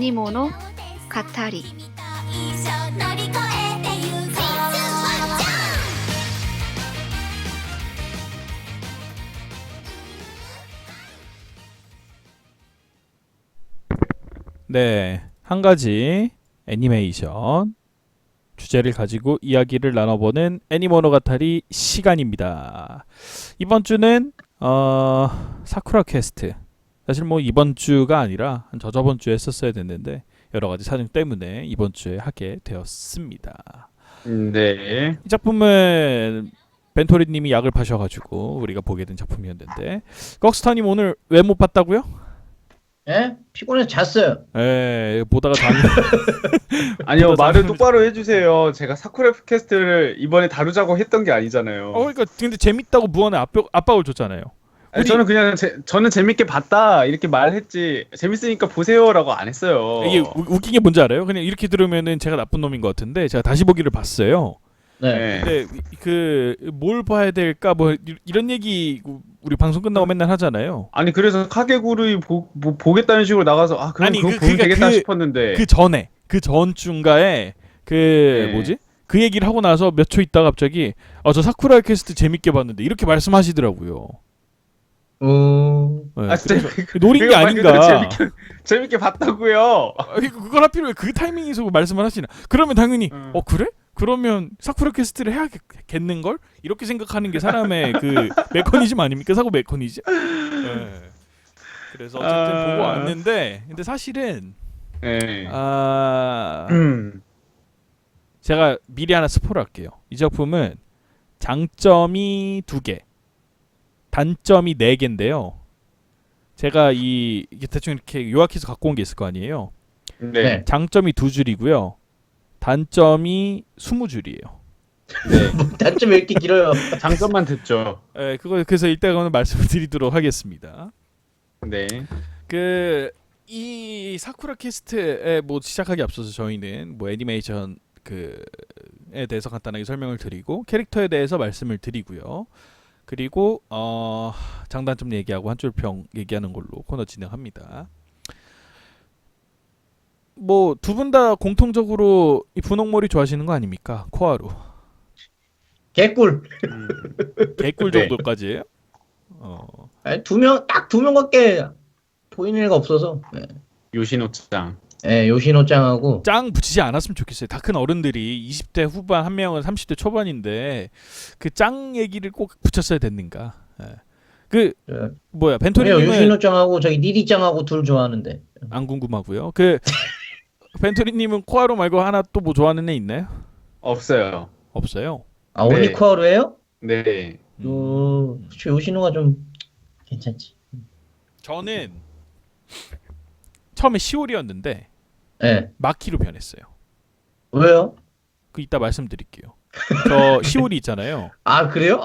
애니모노 가타리. 네, 한 가지 애니메이션 주제를 가지고 이야기를 나눠보는 애니모노가타리 시간입니다. 이번 주는 사쿠라 퀘스트. 사실 뭐 이번 주가 아니라 한 저저번 주에 했었어야 됐는데 여러 가지 사정 때문에 이번 주에 하게 되었습니다. 네. 이 작품은 벤토리님이 약을 파셔가지고 우리가 보게 된 작품이었는데 꺽스타님 오늘 왜 못 봤다고요? 예? 피곤해서 잤어요. 보다가 잠이 아니요, 보다 말을 잠을- 똑바로 해주세요. 제가 사쿠라 퀘스트를 이번에 다루자고 했던 게 아니잖아요. 그러니까 근데 재밌다고 무언의 압박을 줬잖아요. 아니, 우리- 저는 그냥 저는 재밌게 봤다 이렇게 말했지 재밌으니까 보세요라고 안 했어요. 이게 웃긴 게 뭔지 알아요? 그냥 이렇게 들으면은 제가 나쁜 놈인 것 같은데 제가 다시 보기를 봤어요. 네. 네. 근데 그 뭘 봐야 될까 뭐 이런 얘기 우리 방송 끝나고 맨날 하잖아요. 아니 그래서 카게구를 보겠다는 식으로 나가서 아 그럼 아니, 그거 그- 보면 그러니까 되겠다 그- 싶었는데 그 전에 그 전 주인가에 그 네. 뭐지? 그 얘기를 하고 나서 몇 초 있다가 갑자기 저 사쿠라 퀘스트 재밌게 봤는데 이렇게 말씀하시더라고요. 네, 아 진짜 그래서 노린 게 그거 말 그대로 아닌가. 재밌게 봤다고요. 그걸 하필 왜 그 타이밍에서 말씀을 하시나? 그러면 당연히 음. 그래? 그러면 사쿠라 퀘스트를 해야겠는 걸? 이렇게 생각하는 게 사람의 그 메커니즘 아닙니까? 사고 메커니즘. 네. 그래서 어쨌든 보고 왔는데 근데 사실은 네. 제가 미리 하나 스포를 할게요. 이 작품은 장점이 2개, 단점이 4개인데요. 제가 이게 대충 이렇게 요약해서 갖고 온 게 있을 거 아니에요. 네. 장점이 2줄이고요. 단점이 20줄이에요. 네. 단점이 왜 이렇게 길어요? 장점만 듣죠. 그래서 이따가는 말씀을 드리도록 하겠습니다. 네. 이 사쿠라 퀘스트에 뭐 시작하기 앞서서 저희는 뭐 애니메이션 에 대해서 간단하게 설명을 드리고 캐릭터에 대해서 말씀을 드리고요. 그리고 장단점 얘기하고 한 줄 평 얘기하는 걸로 코너 진행합니다. 뭐 두 분 다 공통적으로 이 분홍머리 좋아하시는 거 아닙니까? 코하루. 개꿀. 개꿀 네. 정도까지예요? 아니, 딱 두 명밖에 보이는 애가 없어서. 네. 요시노짱. 네, 요시노짱하고. 짱 붙이지 않았으면 좋겠어요. 다 큰 어른들이 20대 후반 한 명은 30대 초반인데 그 짱 얘기를 꼭 붙였어야 됐는가? 그 네. 뭐야 왜요? 벤토리님은 요시노짱하고 저기 니리짱하고 둘 좋아하는데. 안 궁금하고요. 그 벤토리님은 코하루 말고 하나 또 뭐 좋아하는 애 있나요? 없어요. 없어요. 아, 오니 네. 코하루예요? 네. 저 요시노가 좀 괜찮지. 저는 처음에 시오리였는데 네. 마키로 변했어요. 왜요? 그 이따 말씀드릴게요. 저 시오리 있잖아요. 아, 그래요?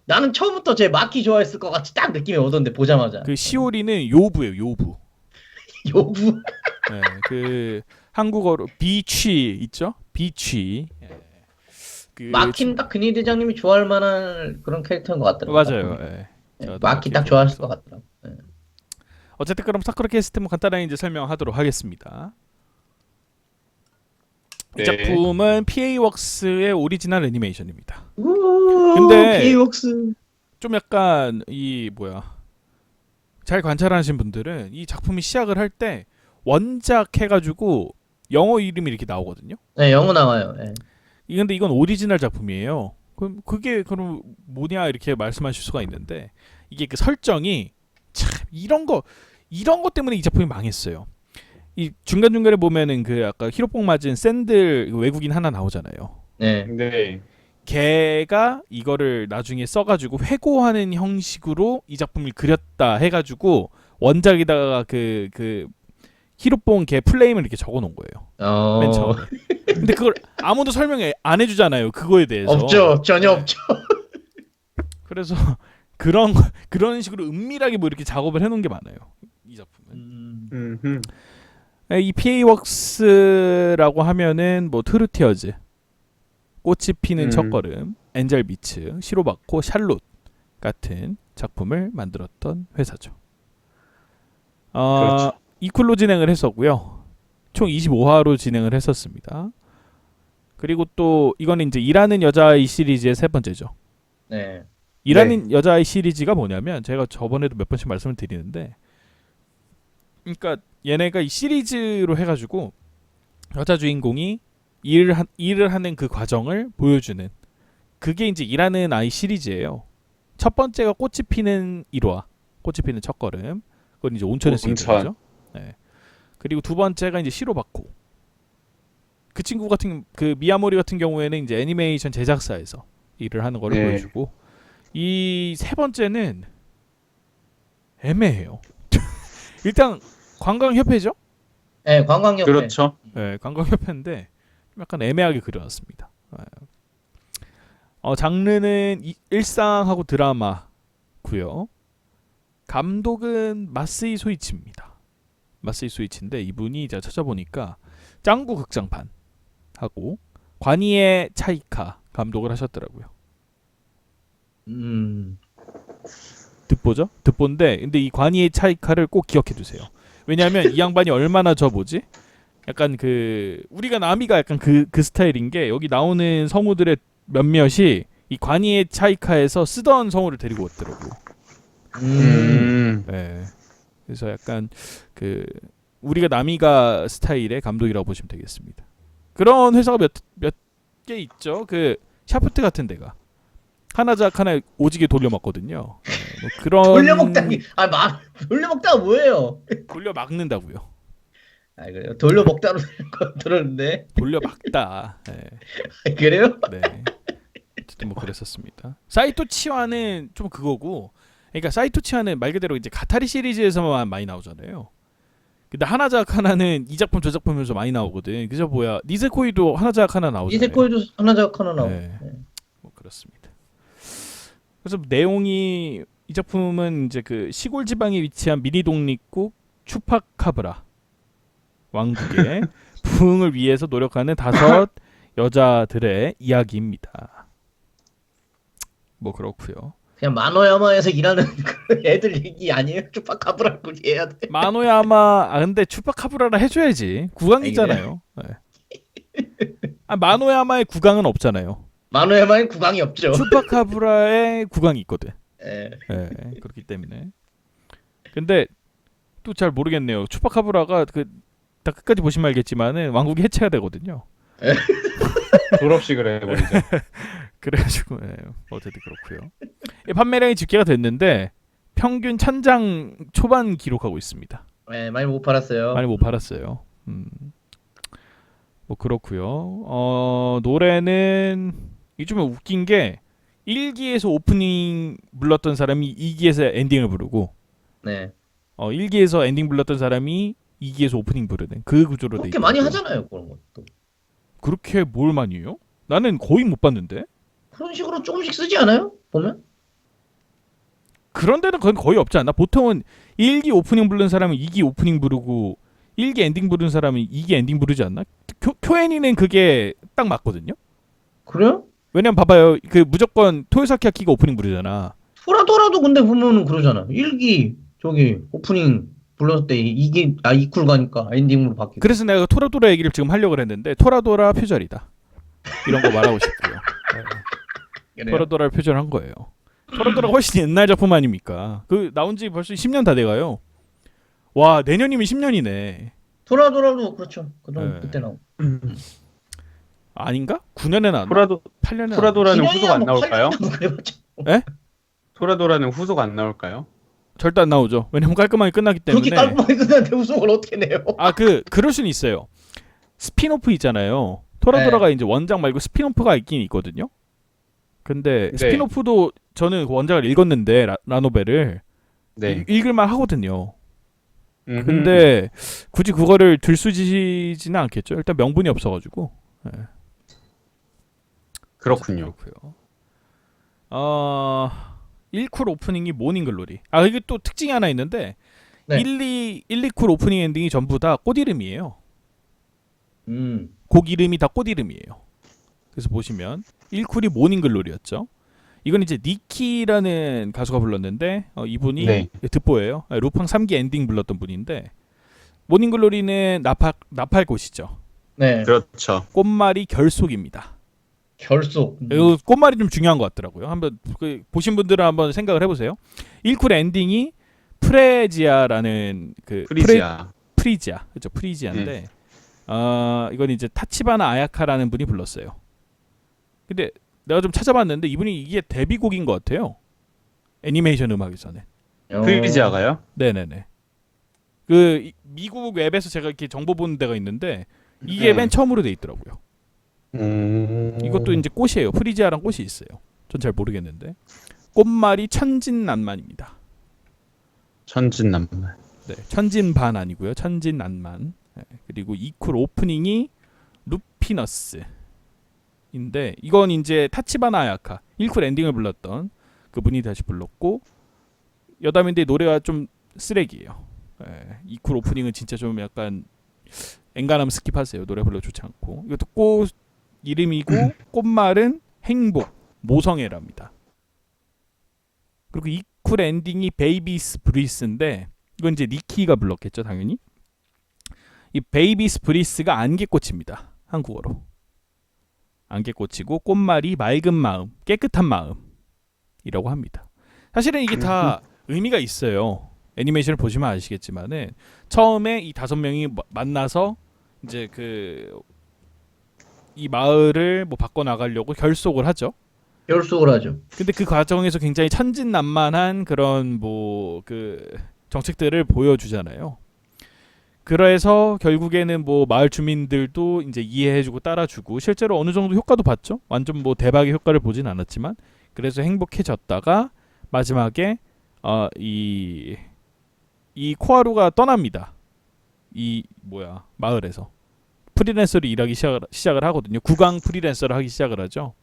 나는 처음부터 제 마키 좋아했을 것 같이 딱 느낌이 오던데 보자마자. 그 시오리는 요부예요. 요부. 요부. 네, 그 한국어로 비취 있죠? 비취. 그 마키는 딱 근희 대장님이 좋아할 만한 그런 캐릭터인 것 같더라고요. 맞아요. 예. 네, 저도 마키 딱 그렇게 좋아하실 생각해서. 것 같더라고요. 네. 어쨌든 그럼 사쿠라 퀘스트 뭐 간단하게 이제 설명하도록 하겠습니다. 이 네. 작품은 PA웍스의 오리지널 애니메이션입니다. 근데 근데- 피웍스 좀 약간 이 뭐야 잘 관찰하신 분들은 이 작품이 시작을 할 때 원작 해가지고 영어 이름이 이렇게 나오거든요. 네, 영어 나와요. 네. 근데 이건 오리지널 작품이에요. 그럼 그게 그럼 뭐냐 이렇게 말씀하실 수가 있는데 이게 그 설정이 참 이런 거 때문에 이 작품이 망했어요. 이 중간 중간에 보면은 그 아까 히로뽕 맞은 샌들 외국인 하나 나오잖아요. 네. 네. 걔가 이거를 나중에 써가지고 회고하는 형식으로 이 작품을 그렸다 해가지고 원작에다가 그 히로뽕 걔 플레임을 이렇게 적어놓은 거예요. 맨 처음에. 근데 그걸 아무도 설명 안 해주잖아요. 그거에 대해서. 없죠. 전혀 네. 없죠. 그래서 그런 식으로 은밀하게 뭐 이렇게 작업을 해놓은 게 많아요. 이 작품은. 음흠. 이 PA웍스라고 하면은 뭐 트루티어즈, 꽃이 피는 첫걸음, 엔젤 비츠, 시로바코, 샬롯 같은 작품을 만들었던 회사죠. 그렇죠. 이쿨로 진행을 했었고요. 총 25화로 진행을 했었습니다. 그리고 또 이거는 이제 일하는 여자아이 시리즈의 세 번째죠. 네. 일하는 여자아이 시리즈가 뭐냐면 제가 저번에도 몇 번씩 말씀을 드리는데, 그러니까 얘네가 이 시리즈로 해가지고 여자 주인공이 일을 하는 그 과정을 보여주는, 그게 이제 일하는 아이 시리즈예요. 첫 번째가 꽃이 피는 1화, 꽃이 피는 첫걸음. 그건 이제 온천에서 온천. 일하죠. 네. 그리고 두 번째가 이제 시로바코. 그 친구 같은, 그 미야모리 같은 경우에는 이제 애니메이션 제작사에서 일을 하는 거를 네. 보여주고, 이 세 번째는 애매해요. 일단 관광협회죠? 네, 관광협회. 그렇죠. 네, 관광협회인데 좀 약간 애매하게 그려놨습니다. 장르는 일상하고 드라마고요. 감독은 마스이 소이치입니다. 마스이 소이치인데 이분이 제가 찾아보니까 짱구 극장판 하고 관이의 차이카 감독을 하셨더라고요. 듣보죠? 듣보인데 근데 이 관이의 차이카를 꼭 기억해 두세요. 왜냐하면 이 양반이 얼마나 약간 그 우리가 나미가 약간 그 스타일인 게, 여기 나오는 성우들의 몇몇이 이 관이의 차이카에서 쓰던 성우를 데리고 왔더라고. 네. 그래서 약간 그 우리가 나미가 스타일의 감독이라고 보시면 되겠습니다. 그런 회사가 몇 개 있죠. 그 샤프트 같은 데가 하나작 하나 오지게 돌려먹거든요. 뭐 그런 돌려먹다니. 돌려먹다가 뭐예요? 돌려막는다고요. 그래요. 돌려먹다로 들었는데. 돌려막다. 네. 그래요? 네. 어쨌든 뭐 그랬었습니다. 사이토 치와는 좀 그거고, 그러니까 사이토 치와는 말 그대로 이제 가타리 시리즈에서만 많이 나오잖아요. 근데 하나작 하나는 이 작품 저 작품에서 많이 나오거든. 그죠? 뭐야, 니세코이도 하나작 하나 나오잖아요. 니세코이도 하나작 하나 나오고. 네. 뭐 그렇습니다. 그래서 내용이, 이 작품은 이제 그 시골 지방에 위치한 미니 독립국 추파카브라 왕국의 부흥을 위해서 노력하는 5 여자들의 이야기입니다. 뭐 그렇고요. 그냥 마노야마에서 일하는 그 애들 얘기 아니에요? 쭈파카브라고 해야 돼. 마노야마, 근데 추파카브라라 해줘야지. 구강이잖아요. 네. 마노야마의 구강은 없잖아요. 마노야마엔 구강이 없죠. 추파카브라의 구강이 있거든. 예. 네, 그렇기 때문에. 근데 또 잘 모르겠네요. 추파카브라가 다 끝까지 보시면 알겠지만은 왕국이 해체가 되거든요. 졸업식을 해버리죠. 그래가지고 어쨌든 그렇고요. 판매량이 집계가 됐는데 평균 1000장 초반 기록하고 있습니다. 네, 많이 못 팔았어요. 많이 못 팔았어요. 뭐 그렇고요. 노래는 이 좀 웃긴 게 1기에서 오프닝 불렀던 사람이 2기에서 엔딩을 부르고, 네. 1기에서 엔딩 불렀던 사람이 2기에서 오프닝 부르는 그 구조로 돼 그렇게 있고. 많이 하잖아요, 그런 것도. 그렇게 뭘 많이 해요? 나는 거의 못 봤는데. 그런 식으로 조금씩 쓰지 않아요? 보면? 그런 데는 거의 없지 않나? 보통은 1기 오프닝 부르는 사람은 2기 오프닝 부르고 1기 엔딩 부르는 사람은 2기 엔딩 부르지 않나? 쿄엔이는 그게 딱 맞거든요. 그래요? 왜냐면 봐봐요. 그 무조건 토요사키 아키가 오프닝 부르잖아. 토라도라도 근데 보면은 그러잖아. 1기 저기 오프닝 불렀을 때 2기 이쿨 가니까 엔딩으로 바뀌고. 그래서 내가 토라도라 얘기를 지금 하려고 했는데 토라도라 표절이다. 이런 거 말하고 싶고요. 네. 토라도라를 표절한 거예요. 토라도라가 훨씬 옛날 작품 아닙니까? 그 나온 지 벌써 10년 다 돼가요. 와, 내년이면 10년이네. 토라도라도 그렇죠. 네. 그때 나오고. 아닌가? 9년에 나왔나? 8년에 토라도라는 후속 안 뭐 나올까요? 에? 토라도라는 후속 안 나올까요? 절대 안 나오죠. 왜냐면 깔끔하게 끝나기 때문에. 그렇게 깔끔하게 끝났는데 후속을 어떻게 내요? 그럴 수는 있어요. 스피노프 있잖아요. 토라도라가 이제 원작 말고 스피노프가 있긴 있거든요. 근데 네. 스피노프도 저는 그 원작을 읽었는데 라노벨을 네. 읽을만 하거든요. 근데 굳이 그거를 들쑤지지는 않겠죠. 일단 명분이 없어가지고. 네. 그렇군요. 그렇고요. 1쿨 오프닝이 모닝글로리. 이게 또 특징이 하나 있는데 네. 1,2쿨 오프닝 엔딩이 전부 다 꽃 이름이에요. 곡 이름이 다 꽃 이름이에요. 그래서 보시면 1쿨이 모닝글로리였죠. 이건 이제 니키라는 가수가 불렀는데 이분이 네. 듣보예요. 루팡 3기 엔딩 불렀던 분인데 모닝글로리는 나팔꽃이죠. 네. 그렇죠. 꽃말이 결속입니다. 결속. 이 꽃말이 좀 중요한 것 같더라고요. 한번 보신 분들은 한번 생각을 해보세요. 1쿨 엔딩이 프레지아라는 그 프리지아. 프리지아, 그렇죠? 프리지아인데 이건 이제 타치바나 아야카라는 분이 불렀어요. 근데 내가 좀 찾아봤는데 이분이 이게 데뷔곡인 것 같아요. 애니메이션 음악에서는. 프리지아가요? 네네네. 그 미국 웹에서 제가 이렇게 정보 보는 데가 있는데 이게 맨 처음으로 돼 있더라고요. 이것도 이제 꽃이에요. 프리지아랑 꽃이 있어요. 전 잘 모르겠는데 꽃말이 천진난만입니다. 천진난만. 네, 천진반 아니고요. 천진난만. 네, 그리고 이쿨 오프닝이 루피너스인데 이건 이제 타치바나 아야카 1쿨 엔딩을 불렀던 그분이 다시 불렀고 여담인데 노래가 좀 쓰레기예요. 네, 이쿨 오프닝은 진짜 좀 약간 엔간하면 스킵하세요. 노래 별로 좋지 않고 이것도 꽃 이름이고 꽃말은 행복 모성애랍니다. 그리고 이쿨 엔딩이 베이비스 브리스인데 이건 이제 니키가 불렀겠죠 당연히. 이 베이비스 브리스가 안개꽃입니다. 한국어로 안개꽃이고 꽃말이 맑은 마음 깨끗한 마음이라고 합니다. 사실은 이게 다 의미가 있어요. 애니메이션을 보시면 아시겠지만은 처음에 이 5명이 만나서 이제 그 이 마을을 뭐 바꿔 나가려고 결속을 하죠. 결속을 하죠. 근데 그 과정에서 굉장히 천진난만한 그런 뭐 그 정책들을 보여주잖아요. 그래서 결국에는 뭐 마을 주민들도 이제 이해해주고 따라주고 실제로 어느 정도 효과도 봤죠. 완전 뭐 대박의 효과를 보진 않았지만 그래서 행복해졌다가 마지막에 이 코하루가 떠납니다. 이 뭐야 마을에서 프리랜서로 일하기 시작을 하거든요. 구강 프리랜서를 하기 시작을 하죠.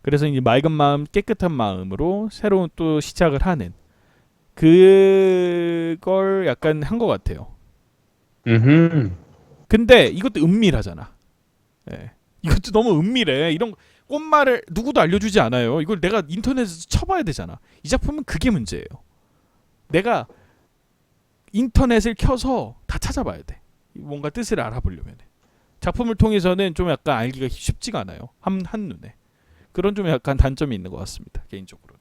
그래서 이제 맑은 마음, 깨끗한 마음으로 새로운 또 시작을 하는 그걸 약간 한 것 같아요. 근데 이것도 은밀하잖아. 예. 이것도 너무 은밀해. 이런 꽃말을 누구도 알려주지 않아요. 이걸 내가 인터넷에서 쳐봐야 되잖아. 이 작품은 그게 문제예요. 내가 인터넷을 켜서 다 찾아봐야 돼. 뭔가 뜻을 알아보려면. 작품을 통해서는 좀 약간 알기가 쉽지가 않아요. 한눈에. 그런 좀 약간 단점이 있는 것 같습니다. 개인적으로는.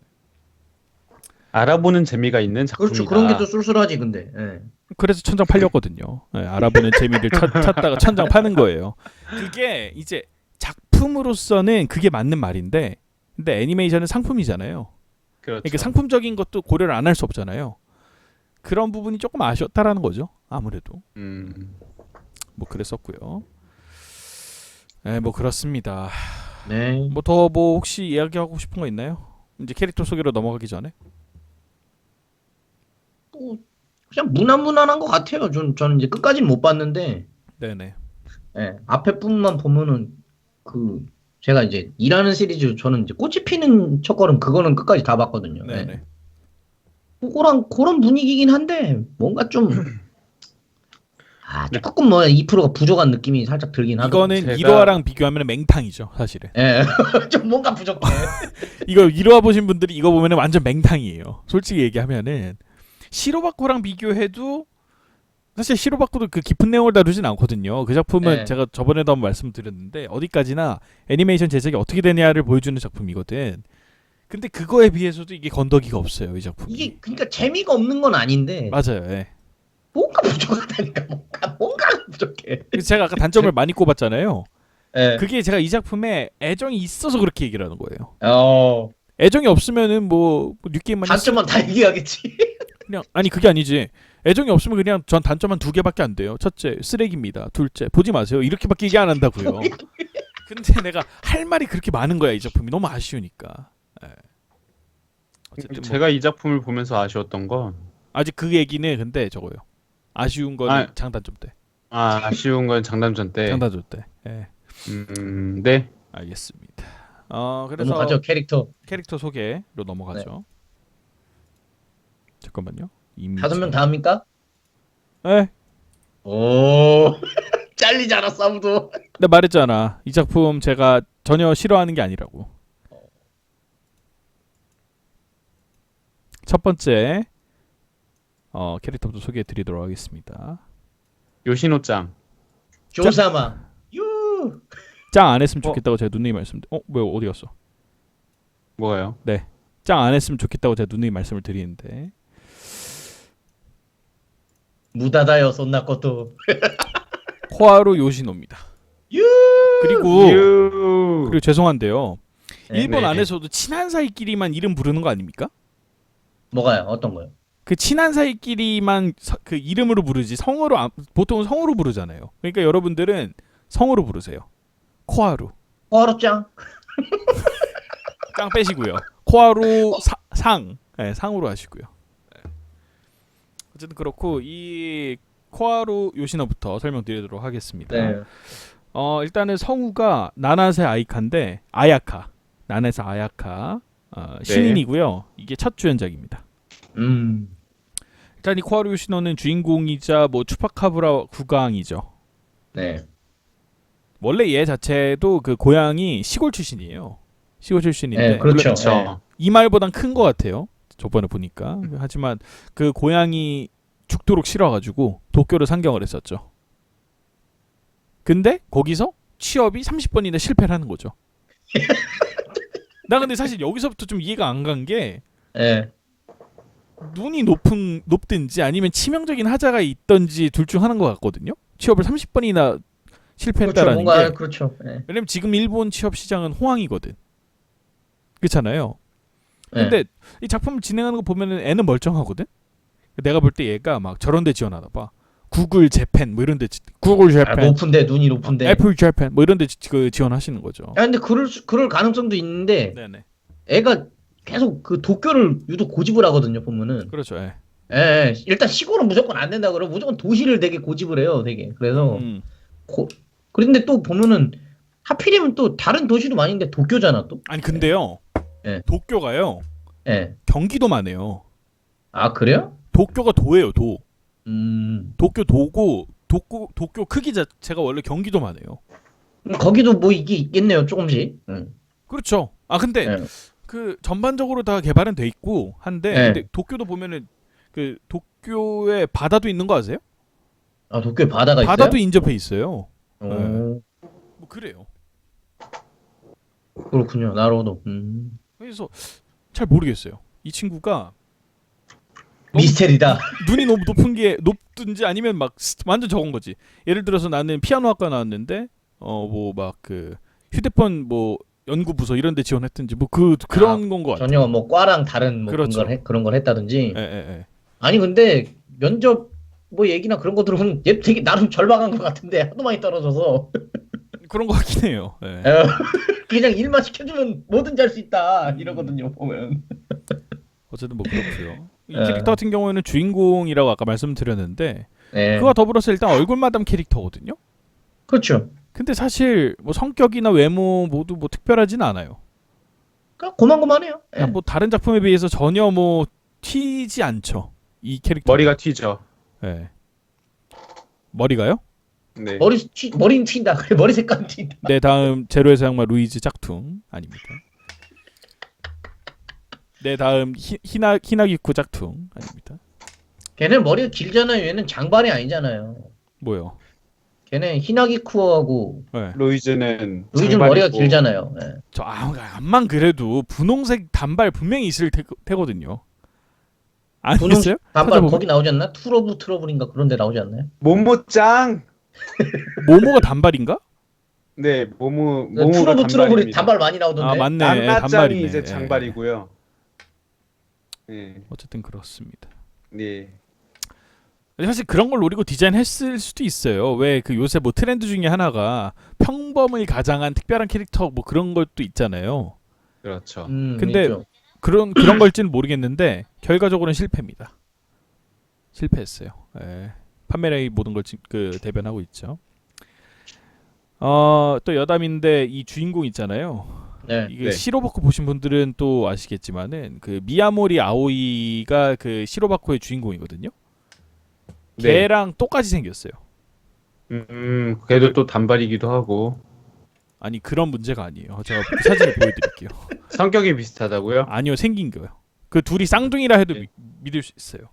알아보는 재미가 있는 작품이다. 그렇죠. 그런 게 더 쏠쏠하지 근데. 예. 그래서 천장 팔렸거든요. 네, 알아보는 재미를 찾다가 천장 파는 거예요. 그게 이제 작품으로서는 그게 맞는 말인데 근데 애니메이션은 상품이잖아요. 그렇죠. 그러니까 상품적인 것도 고려를 안 할 수 없잖아요. 그런 부분이 조금 아쉬웠다라는 거죠. 아무래도. 뭐 그랬었고요. 네, 뭐 그렇습니다. 네. 뭐 더 뭐 혹시 이야기하고 싶은 거 있나요? 이제 캐릭터 소개로 넘어가기 전에. 또 그냥 무난무난한 것 같아요. 저는 이제 끝까지는 못 봤는데, 네네. 예, 앞에 부분만 보면은 그 제가 이제 일하는 시리즈 저는 이제 꽃이 피는 첫걸음 그거는 끝까지 다 봤거든요. 네네. 예. 그거랑 그런 분위기긴 한데 뭔가 좀 조금 뭐 2%가 부족한 느낌이 살짝 들긴 하더라고요. 이거는 1화랑 비교하면 맹탕이죠, 사실은. 예, 좀 뭔가 부족해. 이거 1화 보신 분들이 이거 보면 완전 맹탕이에요. 솔직히 얘기하면은 시로바코랑 비교해도 사실 시로바코도 그 깊은 내용을 다루진 않거든요. 그 작품은 네. 제가 저번에도 한번 말씀드렸는데 어디까지나 애니메이션 제작이 어떻게 되냐를 보여주는 작품이거든. 근데 그거에 비해서도 이게 건더기가 없어요, 이 작품이. 이게 그러니까 재미가 없는 건 아닌데 맞아요. 예. 뭔가 부족하다니까 뭔가 부족해. 그래서 제가 아까 단점을 많이 꼽았잖아요. 예. 그게 제가 이 작품에 애정이 있어서 그렇게 얘기를 하는 거예요. 애정이 없으면은 뭐 뉴게임만 단점만 다 얘기하겠지. 그냥 아니 그게 아니지. 애정이 없으면 그냥 전 단점 한 2개밖에 안 돼요. 첫째, 쓰레기입니다. 둘째, 보지 마세요. 이렇게밖에 얘기 안 한다고요. 근데 내가 할 말이 그렇게 많은 거야, 이 작품이. 너무 아쉬우니까. 예. 어쨌든 뭐 제가 이 작품을 보면서 아쉬웠던 건 아직 그 얘기는 근데 저거요. 아쉬운 거는 장단점 때. 아쉬운 건 장단점 때. 장단점 때. 예. 네. 알겠습니다. 그래서 넘어가죠 캐릭터 소개로 넘어가죠. 잠깐만요. 5명 다 합니까? 네. 오 잘리잖아 싸움도. 근데 말했잖아. 이 작품 제가 전혀 싫어하는 게 아니라고. 첫 번째 캐릭터부터 소개해 드리도록 하겠습니다. 요시노짱. 조사마. 유. 짱 안 했으면 좋겠다고 제가 누누이 말씀. 뭐야 어디 갔어? 뭐예요? 짱 안 했으면 좋겠다고 제가 누누이 말씀을 드리는데. 무다다요 손나코토. 코하루 요시노입니다. 유. 그리고 죄송한데요. 네. 일본 네. 안에서도 친한 사이끼리만 이름 부르는 거 아닙니까? 뭐가요? 어떤 거요? 그 친한 사이끼리만 그 이름으로 부르지 성으로 보통은 성으로 부르잖아요. 그러니까 여러분들은 성으로 부르세요. 코하루. 코하루짱. 짱 빼시고요. 코하루 상. 네, 상으로 하시고요. 네. 어쨌든 그렇고 이 코하루 요시노부터 설명드리도록 하겠습니다. 네. 일단은 성우가 나나세 아이카인데 아야카. 나나세 아야카 신인이고요. 이게 첫 주연작입니다. 일단 이 코하루 요시노는 주인공이자 뭐 추파카브라 국왕이죠. 네. 원래 얘 자체도 그 고향이 시골 출신이에요. 시골 출신인데 네, 그렇죠. 그렇죠. 이 말보단 큰 것 같아요. 저번에 보니까. 하지만 그 고향이 죽도록 싫어가지고 도쿄를 상경을 했었죠. 근데 거기서 취업이 30번이나 실패를 하는 거죠. 나 근데 사실 여기서부터 좀 이해가 안 간 게 네. 눈이 높든지 아니면 치명적인 하자가 있던지 둘 중 하나인 것 같거든요. 취업을 30번이나 그렇죠. 실패했다라는 뭔가 게. 그렇죠. 네. 왜냐면 지금 일본 취업 시장은 호황이거든. 그렇잖아요. 네. 근데 이 작품을 진행하는 거 보면은 애는 멀쩡하거든. 내가 볼 때 얘가 막 저런 데 지원하나 봐. 구글 재팬 뭐 이런 데 구글 아, 재팬, 높은데 눈이 높은데. 애플 재팬 뭐 이런 데 그 지원하시는 거죠. 야, 근데 그럴 가능성도 있는데 네네. 애가 계속 그 도쿄를 유독 고집을 하거든요. 보면은. 그렇죠. 예. 예, 일단 시골은 무조건 안 된다 그러고 무조건 도시를 되게 고집을 해요. 되게. 그래서 그런데 또 보면은 하필이면 또 다른 도시도 많은데 도쿄잖아 또. 아니 근데요. 예. 도쿄가요. 예. 경기도만 해요. 아 그래요? 도쿄가 도예요. 도. 음. 도쿄 도고 도쿄 크기 자체가 원래 경기도만 해요. 거기도 뭐 이게 있겠네요. 조금씩. 그렇죠. 아 근데 예. 그 전반적으로 다 개발은 돼 있고 한데 네. 근데 도쿄도 보면은 그 도쿄에 바다도 있는 거 아세요? 아 도쿄에 바다가 있어요? 바다도 인접해 있어요. 어, 뭐 그래요. 그렇군요. 나로도. 그래서 잘 모르겠어요. 이 친구가 미스테리다. 눈이 너무 높은 게 높든지 아니면 막 완전 적은 거지. 예를 들어서 나는 피아노 학과 나왔는데 뭐 막 그 휴대폰 뭐 연구 부서 이런 데 지원했든지 뭐 그런 건 것 같아요. 전혀 뭐 과랑 다른 뭐 그렇죠. 그런 걸 했다든지. 예. 아니 근데 면접 뭐 얘기나 그런 거 들으면 얘 되게 나름 절박한 것 같은데 하도 많이 떨어져서 그런 것 같긴 해요. 예. 그냥 일만 시켜주면 뭐든지 할 수 있다 이러거든요 보면. 어쨌든 뭐 그렇고요. 이 예. 캐릭터 같은 경우에는 주인공이라고 아까 말씀드렸는데 네. 그와 더불어서 일단 얼굴 마담 캐릭터거든요. 그렇죠. 근데 사실 뭐 성격이나 외모 모두 뭐 특별하진 않아요. 그러니까 고만고만해요. 예. 그냥 뭐 다른 작품에 비해서 전혀 뭐 튀지 않죠. 이 캐릭터. 머리가 튀죠. 예. 머리가요? 네. 머리는 튄다. 그래 머리 색깔은 튄다. 네, 다음 제로의 사양마 루이즈 짝퉁 아닙니다. 네, 다음 히나기쿠 짝퉁 아닙니다. 걔는 머리가 길잖아요. 얘는 장발이 아니잖아요. 뭐요? 걔는 히나기쿠어하고 네. 루이즈는 루이즈는 머리가 길잖아요. 예. 저 암만 그래도 분홍색 단발 분명히 있을 테거든요. 아니겠어요? 단발 찾아보면? 거기 나오지 않나? 투러브 트러블인가 그런 데 나오지 않나요? 모모짱. 모모가 단발인가? 네, 모모가 투러브 트러블이 단발입니다. 단발 많이 나오던데. 아 맞네. 남나짱이 단발이네. 이제 예. 장발이고요. 네. 어쨌든 그렇습니다. 네. 사실 그런 걸 노리고 디자인했을 수도 있어요. 왜 그 요새 뭐 트렌드 중에 하나가 평범을 가장한 특별한 캐릭터 뭐 그런 것도 있잖아요. 그렇죠. 근데 있죠. 그런 걸지는 모르겠는데 결과적으로는 실패입니다. 실패했어요. 예. 판매량이 모든 걸 대변하고 있죠. 또 여담인데 이 주인공 있잖아요. 네. 이게 네. 시로바코 보신 분들은 또 아시겠지만은 그 미야모리 아오이가 그 시로바코의 주인공이거든요. 네. 걔랑 똑같이 생겼어요. 걔도 또 단발이기도 하고 아니 그런 문제가 아니에요. 제가 사진을 보여드릴게요. 성격이 비슷하다고요? 아니요 생긴 거요. 그 둘이 쌍둥이라 해도 네. 믿을 수 있어요.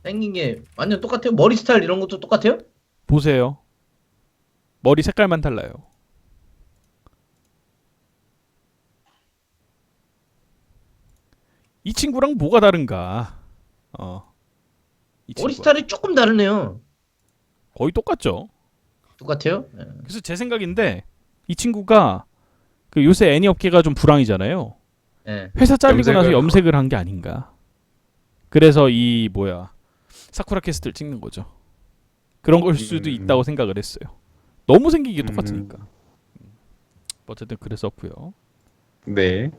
생긴 게 완전 똑같아요. 머리 스타일 이런 것도 똑같아요? 보세요. 머리 색깔만 달라요. 이 친구랑 뭐가 다른가? 이 머리 친구가. 스타일이 조금 다르네요. 거의 똑같죠. 똑같아요? 예. 그래서 제 생각인데 이 친구가 그 요새 애니 업계가 좀 불황이잖아요. 예. 회사 잘리고 나서 염색을- 염색을 한 게 아닌가. 그래서 이 사쿠라 캐스트를 찍는 거죠. 그런 걸 수도 있다고 생각을 했어요. 너무 생긴 게 똑같으니까. 어쨌든 그랬었고요. 네.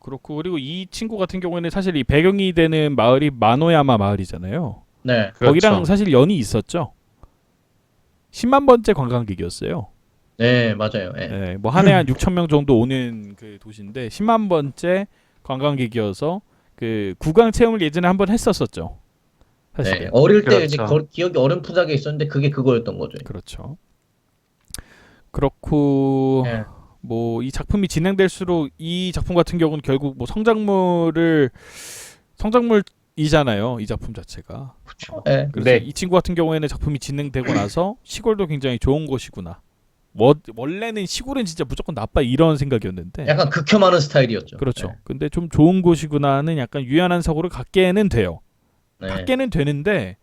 그렇고 그리고 이 친구 같은 경우에는 사실 이 배경이 되는 마을이 마노야마 마을이잖아요. 네. 거기랑 그렇죠. 사실 연이 있었죠. 10만 번째 관광객이었어요. 네, 맞아요. 예. 네, 뭐 한 해 한 6천 명 정도 오는 그 도시인데 10만 번째 관광객이어서 그 구강 체험을 예전에 한번 했었었죠. 사실. 네. 어릴 때 이제 그렇죠. 기억이 어렴풋하게 있었는데 그게 그거였던 거죠. 그렇죠. 그렇고 예. 뭐 이 작품이 진행될수록 이 작품 같은 경우는 결국 뭐 성장물이잖아요. 이 작품 자체가. 그렇죠. 예. 그래서 네. 이 친구 같은 경우에는 작품이 진행되고 나서 시골도 굉장히 좋은 곳이구나. 원래는 시골은 진짜 무조건 나빠 이런 생각이었는데. 약간 극혐하는 스타일이었죠. 그렇죠. 예. 근데 좀 좋은 곳이구나는 약간 유연한 사고를 갖게는 돼요. 네. 갖게는 되는데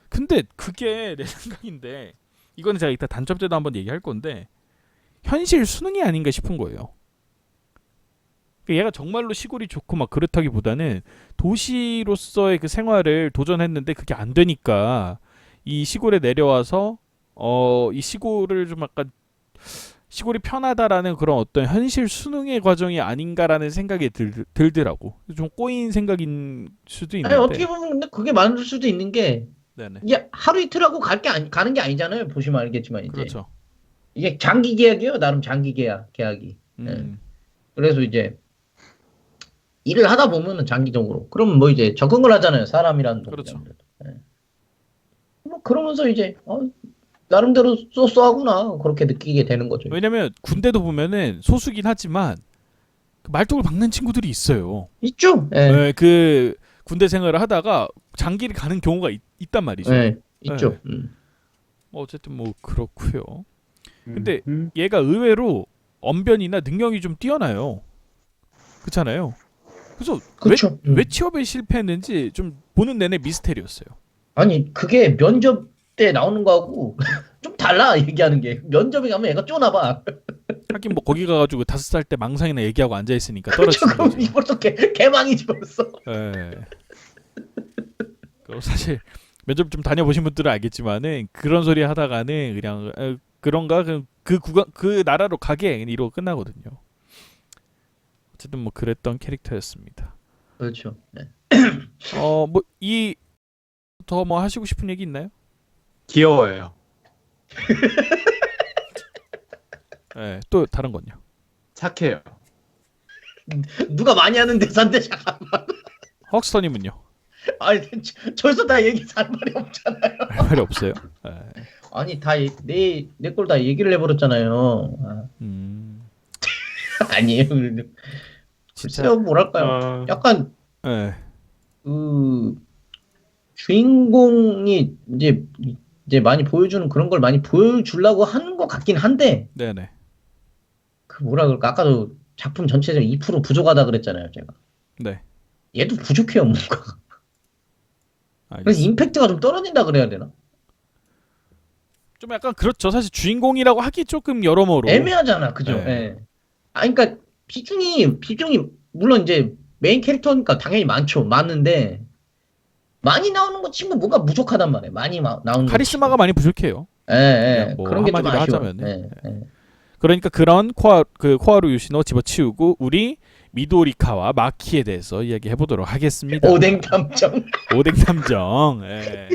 근데 그게 내 생각인데 이거는 제가 이따 단점 때도 한번 얘기할 건데 현실 수능이 아닌가 싶은 거예요. 얘가 정말로 시골이 좋고 막 그렇다기보다는 도시로서의 그 생활을 도전했는데 그게 안 되니까 이 시골에 내려와서 이 시골을 좀 약간 시골이 편하다라는 그런 어떤 현실 수능의 과정이 아닌가라는 생각이 들더라고. 좀 꼬인 생각인 수도 있는데. 아니, 어떻게 보면 근데 그게 맞을 수도 있는 게 네네. 이게 하루 이틀 하고 가는 게 아니잖아요. 보시면 알겠지만 이제 그렇죠. 이게 장기 계약이에요. 나름 장기 계약이. 그래서 이제 일을 하다 보면은 장기적으로 그러면 뭐 이제 적응을 하잖아요. 사람이라는 그렇죠. 동물은. 예. 뭐 그러면서 이제 나름대로 쏘쏘하구나 그렇게 느끼게 되는 거죠. 왜냐면 군대도 보면은 소수긴 하지만 그 말뚝을 박는 친구들이 있어요. 있죠. 예. 네, 그 군대 생활을 하다가 장기를 가는 경우가 있단 말이죠. 예. 있죠. 네. 어쨌든 뭐 그렇고요. 근데 얘가 의외로 언변이나 능력이 좀 뛰어나요. 그렇잖아요. 그래서 그렇죠. 왜 취업에 실패했는지 좀 보는 내내 미스테리였어요. 아니 그게 면접 때 나오는 거하고 좀 달라 얘기하는 게 면접에 가면 얘가 쪼나봐. 하긴 뭐 거기 가가지고 5살 때 망상이나 얘기하고 앉아 있으니까 그렇죠. 떨어지는 그럼 거죠. 이걸 또 개망이지 벌써. 예. 사실 면접 좀 다녀보신 분들은 알겠지만은 그런 소리 하다가는 그냥 그런가 그 구간 그 나라로 가게 이러고 끝나거든요. 어쨌든 뭐 그랬던 캐릭터였습니다. 그렇죠. 네. 뭐 이 더 뭐 하시고 싶은 얘기 있나요? 귀여워요. 네, 또 다른 건요. 착해요. 누가 많이 하는 대사인데 잠깐만. 헉스터님은요? 아니 저기서 다 얘기할 말이 없잖아요. 할 말이 없어요. 네. 아니 다 내 걸 다 얘기를 해버렸잖아요. 아니에요. 진짜. 글쎄요 뭐랄까요. 약간 네. 그 주인공이 이제 많이 보여주는 그런 걸 많이 보여주려고 하는 것 같긴 한데 네네. 그 뭐라 그럴까 아까도 작품 전체적으로 2% 부족하다 그랬잖아요 제가. 네. 얘도 부족해요 뭔가. 그래서 알겠습니다. 임팩트가 좀 떨어진다 그래야 되나? 좀 약간 그렇죠. 사실 주인공이라고 하기 조금 여러모로 애매하잖아 그죠? 네. 예. 그러니까 비중이 물론 이제 메인 캐릭터니까 당연히 많은데 많이 나오는 것 치면 뭔가 부족하단 말이에요. 많이 나오는 것 카리스마가 많이 부족해요. 치면. 예. 그냥 뭐 그런 게 좀 한마디로 아쉬워. 하자면은. 그러니까 그런 코하루 유시노 집어치우고 우리 미도리카와 마키에 대해서 이야기해 보도록 하겠습니다. 오뎅 탐정. 오뎅 탐정. 예.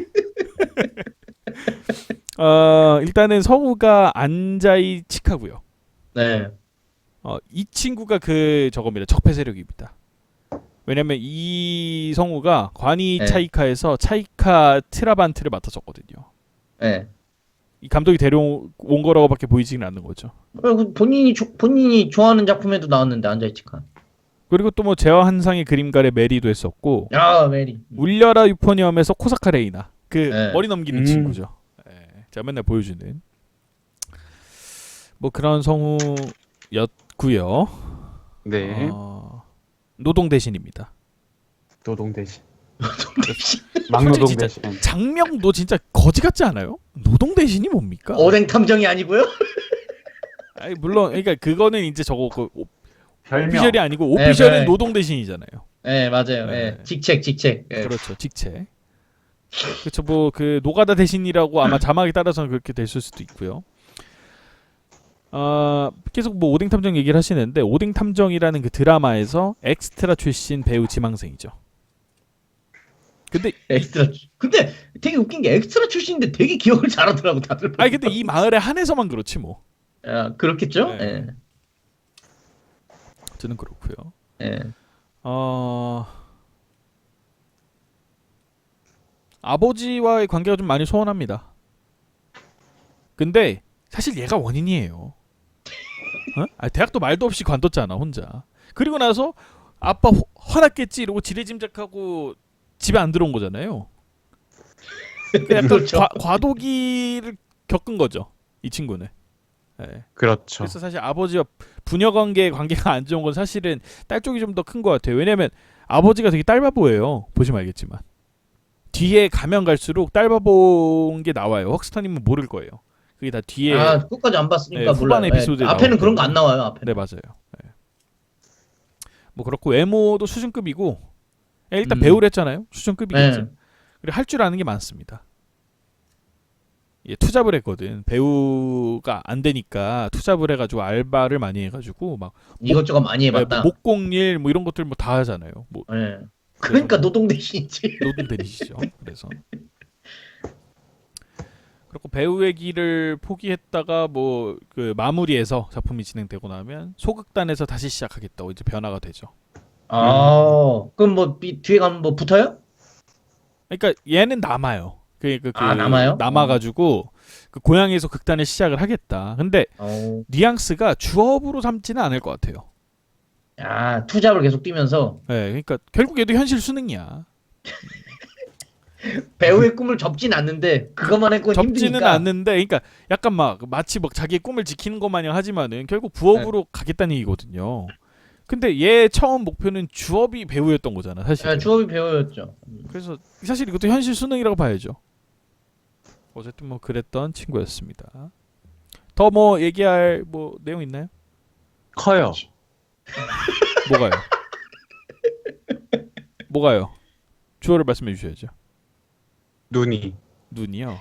일단은 성우가 안자이 치카고요. 네. 이 친구가 그 저겁니다. 적폐 세력입니다. 왜냐면 이 성우가 관이 네. 차이카에서 차이카 트라반트를 맡았었거든요. 네. 이 감독이 데려온 거라고밖에 보이지는 않는 거죠. 본인이 좋아하는 작품에도 나왔는데 안자이치카. 그리고 또 뭐 제화한상의 그림가래 메리도 했었고 아 메리. 울려라 유포니엄에서 코사카 레이나 그 네. 머리 넘기는 음. 친구죠. 예, 제가 맨날 보여주는 뭐 그런 성우였고요. 네. 노동 대신입니다. 노동 대신. 솔직히 막노동 진짜 대신. 장명도 진짜 거지 같지 않아요? 노동 대신이 뭡니까? 오뎅 탐정이 아니고요? 아니 물론 그러니까 그거는 이제 저거 그 별명. 오피셜이 아니고 네, 오피셜은 네. 노동 대신이잖아요. 네 맞아요. 네. 네. 직책. 네. 그렇죠, 직책. 그렇죠, 뭐 그 노가다 대신이라고 아마 자막에 따라서는 그렇게 됐을 수도 있고요. 계속 뭐 오뎅 탐정 얘기를 하시는데 오뎅 탐정이라는 그 드라마에서 엑스트라 출신 배우 지망생이죠. 근데 엑스트라. 근데 되게 웃긴 게 엑스트라 출신인데 되게 기억을 잘하더라고 다들. 아니 근데 이 마을에 한해서만 그렇지 뭐. 아, 그렇겠죠? 네. 네. 저는 그렇고요. 네. 아버지와의 관계가 좀 많이 소원합니다. 근데 사실 얘가 원인이에요. 대학도 말도 없이 관뒀잖아 혼자. 그리고 나서 아빠 화났겠지 이러고 지레짐작하고 집에 안 들어온 거잖아요. 약간 그렇죠. 과도기를 겪은 거죠 이 친구는. 네. 그렇죠. 그래서 사실 아버지와 부녀 관계가 안 좋은 건 사실은 딸 쪽이 좀 더 큰 것 같아요. 왜냐면 아버지가 되게 딸바보예요. 보시면 알겠지만 뒤에 가면 갈수록 딸바보인 게 나와요. 헉스터님은 모를 거예요. 그게 다 뒤에. 아 끝까지 안 봤으니까 네, 후반 몰라요. 에피소드에 앞에는 나오고. 그런 거 안 나와요. 앞에. 네 맞아요. 네. 뭐 그렇고 외모도 수준급이고 일단 배우를 했잖아요. 수준급이겠죠. 네. 그리고 할 줄 아는 게 많습니다. 예, 투잡을 했거든. 배우가 안 되니까 투잡을 해가지고 알바를 많이 해가지고 막 이것저것 많이 해봤다. 목공일 뭐 이런 것들 뭐 다 하잖아요. 뭐 네. 그러니까 노동 대신이지. 노동 대리시죠. 그래서 그리고 배우의 길을 포기했다가 뭐 그 마무리해서 작품이 진행되고 나면 소극단에서 다시 시작하겠다고 이제 변화가 되죠. 그럼 뭐 뒤에 가면 뭐 붙어요? 그러니까 얘는 남아요. 남아요? 남아가지고 그 고향에서 극단을 시작을 하겠다. 근데 뉘앙스가 주업으로 삼지는 않을 것 같아요. 아 투잡을 계속 뛰면서 네, 그러니까 결국 얘도 현실 수능이야. 배우의 꿈을 접진 않는데 그것만 했고 접지는 힘드니까. 않는데, 그러니까 약간 막 마치 막 자기의 꿈을 지키는 것 마냥 하지만은 결국 부업으로 가겠다는 얘기거든요. 근데 얘 처음 목표는 주업이 배우였던 거잖아, 사실. 네, 주업이 배우였죠. 그래서 사실 이것도 현실 수능이라고 봐야죠. 어쨌든 뭐 그랬던 친구였습니다. 더 뭐 얘기할 뭐 내용 있나요? 커요. 뭐가요? 뭐가요? 주어를 말씀해 주셔야죠. 눈이. 눈이요?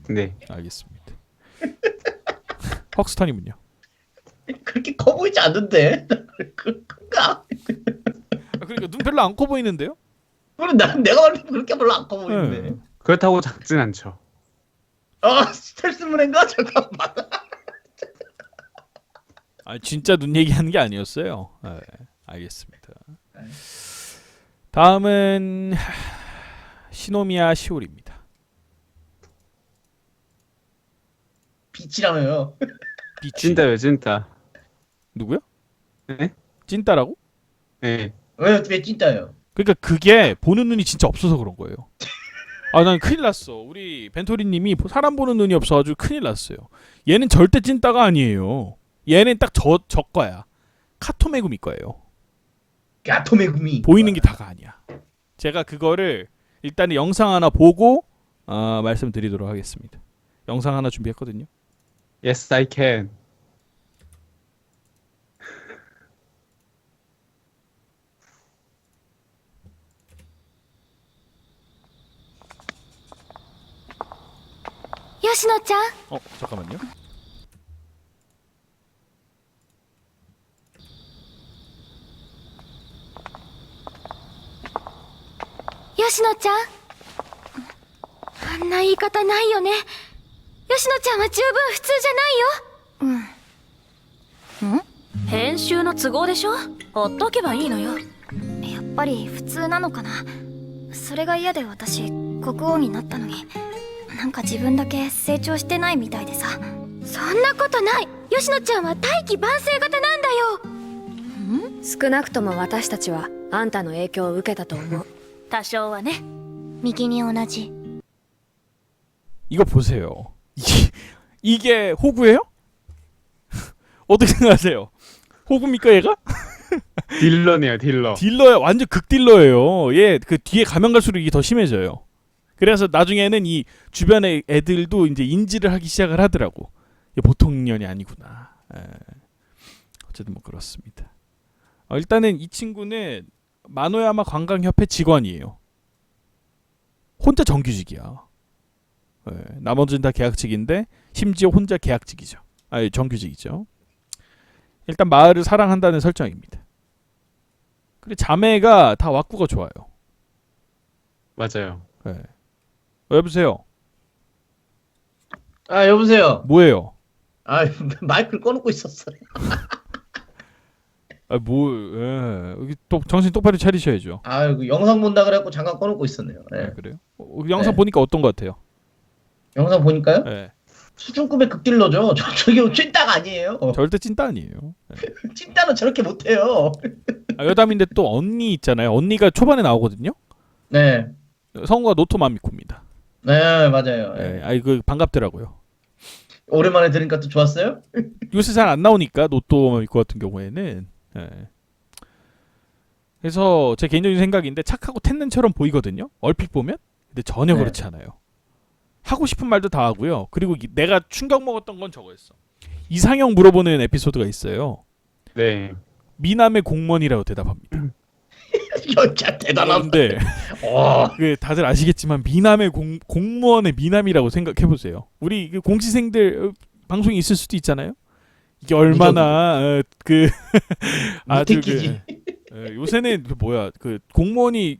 네. 알겠습니다. 헉스터님은요? 그렇게 커 보이지 않는데. 그런가? 그러니까 눈 별로 안 커 보이는데요? 그럼 내가 말하면 그렇게 별로 안 커 보이는데. 네. 그렇다고 작진 않죠. 스텔스문인가? 잠깐만. 진짜 눈 얘기하는 게 아니었어요. 네, 알겠습니다. 다음은 시노미야 시오리입니다. 빛이라며요. 비치. 찐따요, 찐따. 누구요? 네? 찐따라고? 네. 왜 찐따예요? 그러니까 그게 보는 눈이 진짜 없어서 그런 거예요. 난 큰일 났어. 우리 벤토리님이 사람 보는 눈이 없어가지고 큰일 났어요. 얘는 절대 찐따가 아니에요. 얘는 딱 저 거야. 카토메구미 거예요. 야토메구미. 보이는 게 다가 아니야. 제가 그거를 일단 영상 하나 보고 말씀드리도록 하겠습니다. 영상 하나 준비했거든요. Yes, I can. 요시노ちゃん 잠깐만요. 요시노ちゃんあんな言い方ないよね。吉野ちゃんは十分普通じゃないよ。編集の都合でしょ。ほっとけばいいのよ。やっぱり普通なのかな。それが嫌で私国王になったのに、なんか自分だけ成長してないみたいでさ。そんなことない。吉野ちゃんは大器晩成型なんだよ。少なくとも私たちはあんたの影響を受けたと思う。多少はね。右に同じ。 이거 보세요. 이게 호구예요? 어떻게 생각하세요? 호구입니까 얘가? 딜러네요, 딜러. 딜러야, 완전 극딜러예요. 얘 그 뒤에 가면 갈수록 이게 더 심해져요. 그래서 나중에는 이 주변의 애들도 이제 인지를 하기 시작을 하더라고. 이게 보통 년이 아니구나. 어쨌든 뭐 그렇습니다. 일단은 이 친구는 마노야마 관광협회 직원이에요. 혼자 정규직이야. 나머지는 다 계약직인데 심지어 혼자 계약직이죠. 아니 정규직이죠. 일단 마을을 사랑한다는 설정입니다. 그리고 자매가 다 왁구가 좋아요. 맞아요. 여보세요. 아 여보세요. 뭐예요? 아 마이크를 꺼놓고 있었어요. 여기 또 정신 똑바로 차리셔야죠. 아 영상 본다 그래갖고 잠깐 꺼놓고 있었네요. 네. 그래요? 영상 네. 보니까 어떤 것 같아요? 영상 보니까요? 네. 수준급의 극딜러죠. 저기 찐따가 아니에요. 절대 찐따 아니에요. 찐따는 저렇게 못해요. 여담인데 또 언니 있잖아요. 언니가 초반에 나오거든요. 네. 성우가 노토마미코입니다. 네 맞아요. 네. 그 반갑더라고요. 오랜만에 들으니까 또 좋았어요? 요새 잘 안 나오니까 노토마미코 같은 경우에는. 그래서 제 개인적인 생각인데 착하고 텐는처럼 보이거든요. 얼핏 보면. 근데 전혀 네. 그렇지 않아요. 하고 싶은 말도 다 하고요. 그리고 내가 충격 먹었던 건 저거였어. 이상형 물어보는 에피소드가 있어요. 네. 미남의 공무원이라고 대답합니다. 진짜 대단한데. 그런데 그 다들 아시겠지만 미남의 공무원의 미남이라고 생각해 보세요. 우리 그 공시생들 방송이 있을 수도 있잖아요. 이게 얼마나 아주 무敵지. 요새는 그 공무원이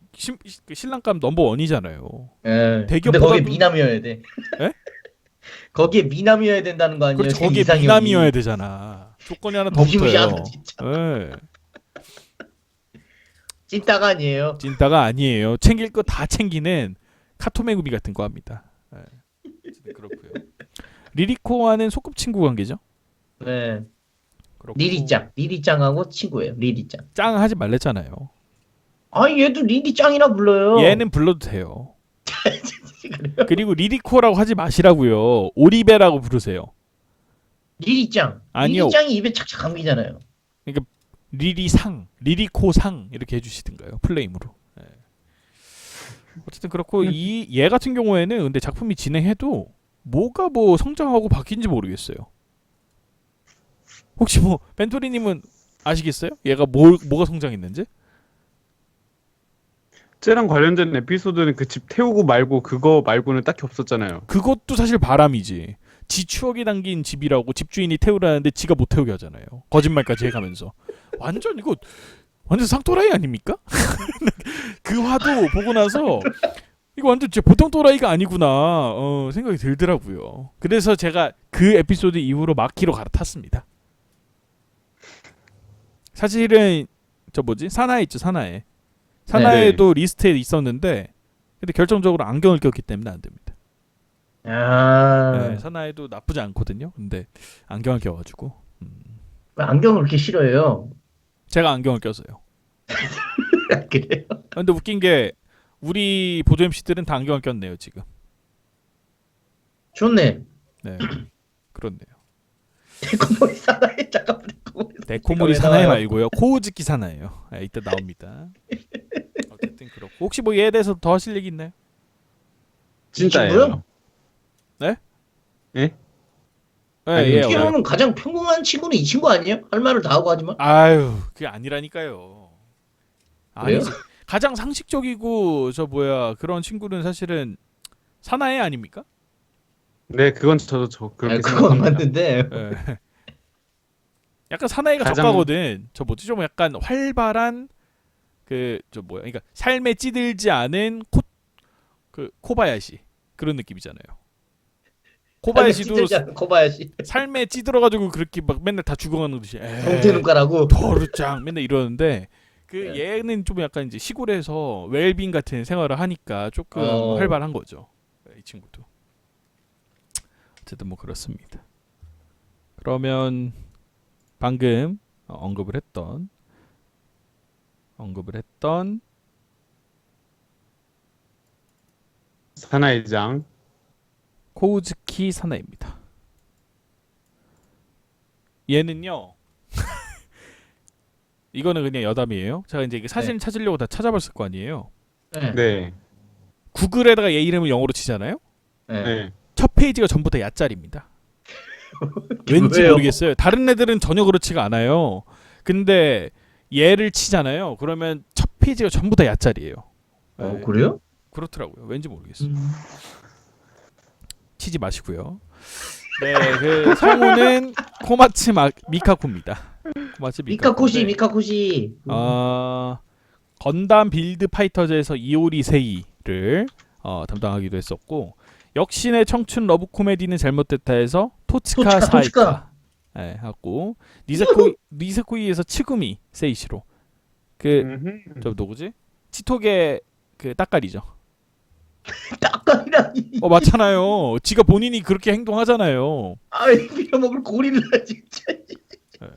그 신랑감 넘버 원이잖아요. 예. 근데 대기업보다도- 거기에 미남이어야 돼. 에? 거기에 미남이어야 된다는 거 아니에요? 그렇지, 제 거기에 이상형이. 미남이어야 되잖아. 조건이 하나 더 붙어요. 무시무시하다 진짜. 예. 찐따가 아니에요. 찐따가 아니에요. 챙길 거 다 챙기는 카토메구미 같은 거 합니다. 어쨌든 그렇고요. 리리코와는 소꿉친구 관계죠. 네. 그렇고. 리리짱하고 친구예요. 리리짱. 짱 하지 말랬잖아요. 아 얘도 리리짱이라 불러요. 얘는 불러도 돼요. 그래요? 그리고 리리코라고 하지 마시라고요. 오리베라고 부르세요. 리리짱. 아니요. 리리짱이 입에 착착 감기잖아요. 리리상, 리리코상 이렇게 해주시든가요. 플레임으로. 어쨌든 그렇고 얘 같은 경우에는 근데 작품이 진행해도 뭐가 뭐 성장하고 바뀐지 모르겠어요. 혹시 뭐 벤토리님은 아시겠어요? 얘가 뭐가 성장했는지? 쟤랑 관련된 에피소드는 그 집 태우고 말고 그거 말고는 딱히 없었잖아요. 그것도 사실 바람이지. 지 추억이 담긴 집이라고 집주인이 태우라는데 지가 못 태우게 하잖아요. 거짓말까지 해가면서. 완전 쌍또라이 아닙니까? 그 화도 보고 나서 이거 완전 진짜 보통 또라이가 아니구나 생각이 들더라고요. 그래서 제가 그 에피소드 이후로 마키로 갈아탔습니다. 사실은 사나에 있죠. 사나에도 리스트에 있었는데 근데 결정적으로 안경을 꼈기 때문에 안 됩니다. 아. 네, 사나에도 나쁘지 않거든요. 근데 안경을 껴가지고 왜 안경을 그렇게 싫어해요? 제가 안경을 껴서요. 그래요? 근데 웃긴 게 우리 보조 MC들은 다 안경을 꼈네요 지금. 좋네. 네, 그렇네요. 데코모리 사나이 잠깐만 데코모리 사나이 말고요. 코우즈키 사나이요. 이따 나옵니다. 어쨌든 그렇고 혹시 뭐 얘에 대해서 더 하실 얘기 있나요? 진짜예요. 네? 예? 네, 예. 키로는 가장 평범한 친구는 이 친구 아니에요? 할 말을 다 하고 하지만. 아유, 그게 아니라니까요. 그래요? 아니지. 가장 상식적이고 그런 친구는 사실은 사나이 아닙니까? 네, 그건 저도 그렇게 그건 생각합니다. 맞는데. 예. 약간 사나이가 가장- 적가거든. 좀 약간 활발한 그러니까 삶에 찌들지 않은 코바야시 그런 느낌이잖아요. 코바야시도 코바야시. 삶에 찌들어가지고 그렇게 막 맨날 다 죽어가는 듯이 동태 눈가라고. 도루짱 맨날 이러는데 네. 얘는 좀 약간 이제 시골에서 웰빙 같은 생활을 하니까 조금 활발한 거죠. 이 친구도. 어쨌든 뭐 그렇습니다. 그러면 방금 언급을 했던 언급을 했던 사나의 장. 코우즈키 사나입니다. 얘는요. 이거는 그냥 여담이에요. 제가 이제 사진 찾으려고 다 찾아봤을 거 아니에요. 네. 네. 구글에다가 얘 이름을 영어로 치잖아요. 네. 네. 첫 페이지가 전부 다 야짤입니다. 왠지 왜요? 모르겠어요. 다른 애들은 전혀 그렇지가 않아요. 근데 얘를 치잖아요. 그러면 첫 페이지가 전부 다 야짤이에요. 네, 그래요? 그렇더라고요. 왠지 모르겠어요. 음. 치지 마시고요. 네, 그 성우는 코마츠 미카코입니다. 코마츠 미카코시 미카코인데, 미카코시. 건담 빌드 파이터즈에서 이오리 세이를 담당하기도 했었고, 역신의 청춘 러브 코미디는 잘못됐다에서 토츠카 사이카 토츠카. 네, 하고 니세코이에서 츠구미 세이시로 저 누구지? 치토게 그 따까리죠. 딱가리라니. 맞잖아요. 지가 본인이 그렇게 행동하잖아요. 아이 빌어먹을 고릴라 진짜. 네,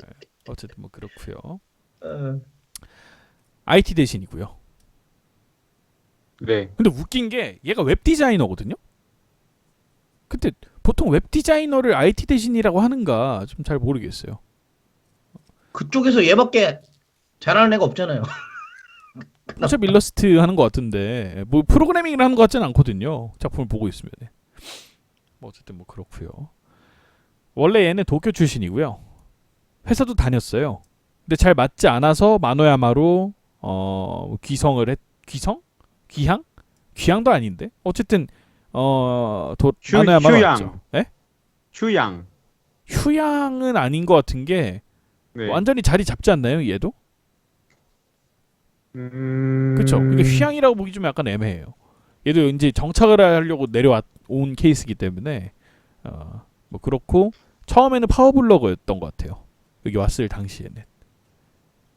어쨌든 뭐 그렇고요. 어. IT 대신이고요. 네. 근데 웃긴 게 얘가 웹 디자이너거든요. 근데 보통 웹 디자이너를 IT 대신이라고 하는가 좀 잘 모르겠어요. 그쪽에서 얘밖에 잘하는 애가 없잖아요. 포샵 일러스트 하는 것 같은데 뭐 프로그래밍을 하는 것 같지는 않거든요. 작품을 보고 있으면. 뭐 어쨌든 뭐 그렇고요. 원래 얘는 도쿄 출신이고요. 회사도 다녔어요. 근데 잘 맞지 않아서 마노야마로 귀향? 귀향도 아닌데. 어쨌든 마노야마로 휴양. 왔죠. 예? 휴양. 휴양은 아닌 것 같은 게 네. 완전히 자리 잡지 않나요, 얘도? 그렇죠. 그러니까 휴양이라고 보기 좀 약간 애매해요. 얘도 이제 정착을 하려고 내려온 케이스이기 때문에 뭐 그렇고 처음에는 파워블로거였던 것 같아요. 여기 왔을 당시에는.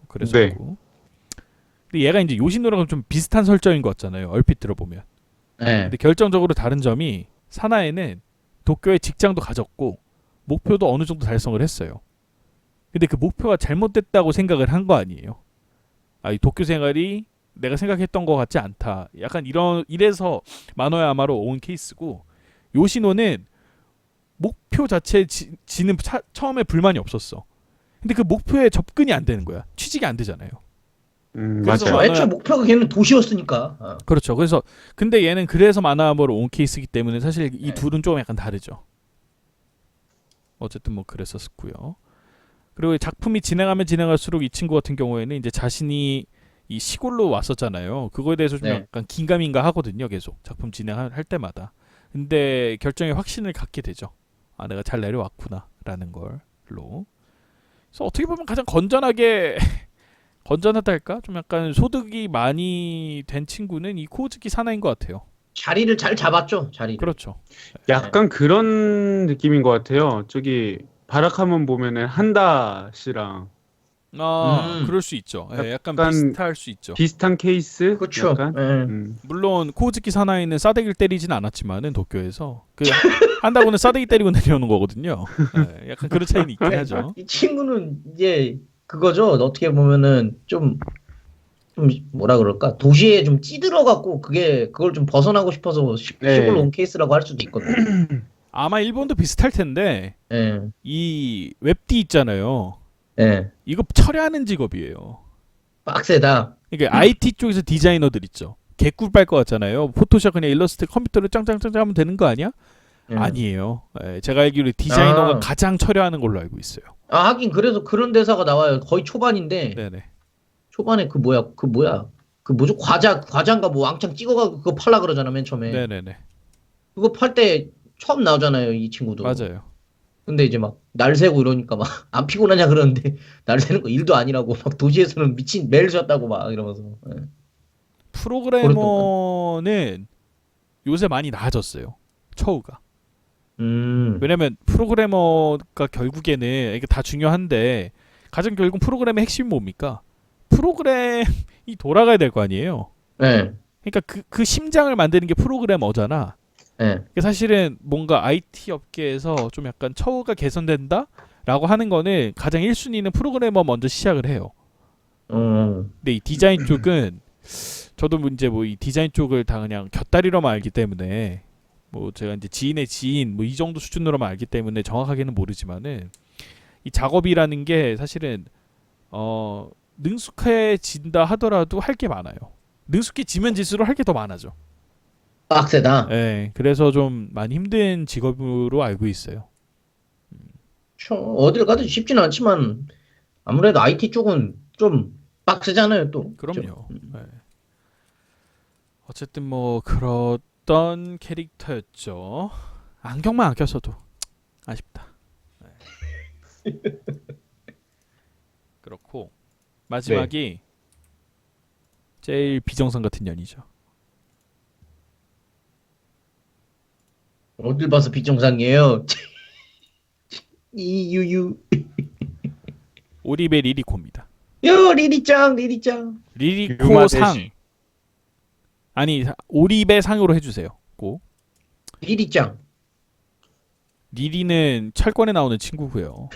그래서 네. 근데 얘가 이제 요시노랑 좀 비슷한 설정인 것 같잖아요. 얼핏 들어보면. 네. 근데 결정적으로 다른 점이 사나이는 도쿄에 직장도 가졌고 목표도 어느 정도 달성을 했어요. 근데 그 목표가 잘못됐다고 생각을 한 거 아니에요. 이 도쿄 생활이 내가 생각했던 것 같지 않다. 약간 이래서 마노야마로 온 케이스고, 요시노는 목표 자체에 지는 처음에 불만이 없었어. 근데 그 목표에 접근이 안 되는 거야. 취직이 안 되잖아요. 그래서 맞아요. 마- 애초에 목표가 걔는 도시였으니까. 그렇죠. 그래서 근데 얘는 그래서 마노야마로 온 케이스이기 때문에 사실 이 네. 둘은 좀 약간 다르죠. 어쨌든 뭐 그랬었고요. 그리고 작품이 진행하면 진행할수록 이 친구 같은 경우에는 이제 자신이 이 시골로 왔었잖아요. 그거에 대해서 좀 네. 약간 긴가민가 하거든요. 계속 작품 진행할 때마다. 근데 결정에 확신을 갖게 되죠. 내가 잘 내려왔구나라는 걸로. 그래서 어떻게 보면 가장 건전하다 할까? 좀 약간 소득이 많이 된 친구는 이 코우즈키 사나인 것 같아요. 자리를 잘 잡았죠. 자리를. 그렇죠. 약간 그런 느낌인 것 같아요. 저기 바라카몬 보면은 한다 씨랑 그럴 수 있죠. 예, 약간 약간 비슷할 수 있죠. 비슷한 케이스. 그렇죠. 약간? 예. 물론 코우즈키 사나이는 싸대기를 때리진 않았지만은 도쿄에서 한다고는 싸대기 때리고 내려오는 거거든요. 예, 약간 그런 차이는 있긴 하죠. 이 친구는 이제 그거죠. 어떻게 보면은 좀 뭐라 그럴까 도시에 좀 찌들어갖고 그걸 좀 벗어나고 싶어서 네. 시골로 온 케이스라고 할 수도 있거든요. 아마 일본도 비슷할 텐데 예, 이 웹디 있잖아요. 예, 이거 철회하는 직업이에요. 빡세다. 그러니까 IT 쪽에서 디자이너들 있죠. 개꿀 빨 것 같잖아요. 포토샵 그냥 일러스트 컴퓨터로 짱짱짱짱 하면 되는 거 아니야? 예. 아니에요. 예, 제가 알기로 디자이너가 아. 가장 철회하는 걸로 알고 있어요. 하긴 그래서 그런 대사가 나와요. 거의 초반인데 네네. 초반에 그 뭐죠? 과자인가 뭐 왕창 찍어가지고 그거 팔라 그러잖아 맨 처음에. 네네네. 그거 팔 때 처음 나오잖아요 이 친구도. 맞아요. 근데 이제 막 날 새고 이러니까 막 안 피곤하냐 그러는데 날 새는 거 일도 아니라고 막 도시에서는 미친 매일 쉬었다고 막 이러면서. 예. 프로그래머는 요새 많이 나아졌어요. 처우가. 왜냐면 프로그래머가 결국에는 이게 다 중요한데 가장 결국 프로그램의 핵심이 뭡니까? 프로그램이 돌아가야 될 거 아니에요. 예. 그러니까 그 심장을 만드는 게 프로그래머잖아. 예. 그게 사실은 뭔가 IT 업계에서 좀 약간 처우가 개선된다라고 하는 거는 가장 1순위는 프로그래머 먼저 시작을 해요. 근데 이 디자인 쪽은 저도 이제 뭐 이 디자인 쪽을 다 그냥 곁다리로만 알기 때문에 뭐 제가 이제 지인의 지인 뭐 이 정도 수준으로만 알기 때문에 정확하게는 모르지만은 이 작업이라는 게 사실은 능숙해진다 하더라도 할 게 많아요. 능숙해지면 질수록 할 게 더 많아져. 빡세다. 네, 그래서 좀 많이 힘든 직업으로 알고 있어요. 어딜 가도 쉽지는 않지만 아무래도 IT 쪽은 좀 빡세잖아요, 또. 그럼요. 네. 어쨌든 뭐 그렇던 캐릭터였죠. 안경만 안 꼈어도 아쉽다. 네. 그렇고 마지막이 제일 비정상 같은 년이죠. 어딜 봐서 비정상이에요. 이유유. 오리베 리리코입니다. 요 리리짱. 리리코 유마 상. 대신. 아니 오리베 상으로 해주세요. 고. 리리짱. 리리는 철권에 나오는 친구고요.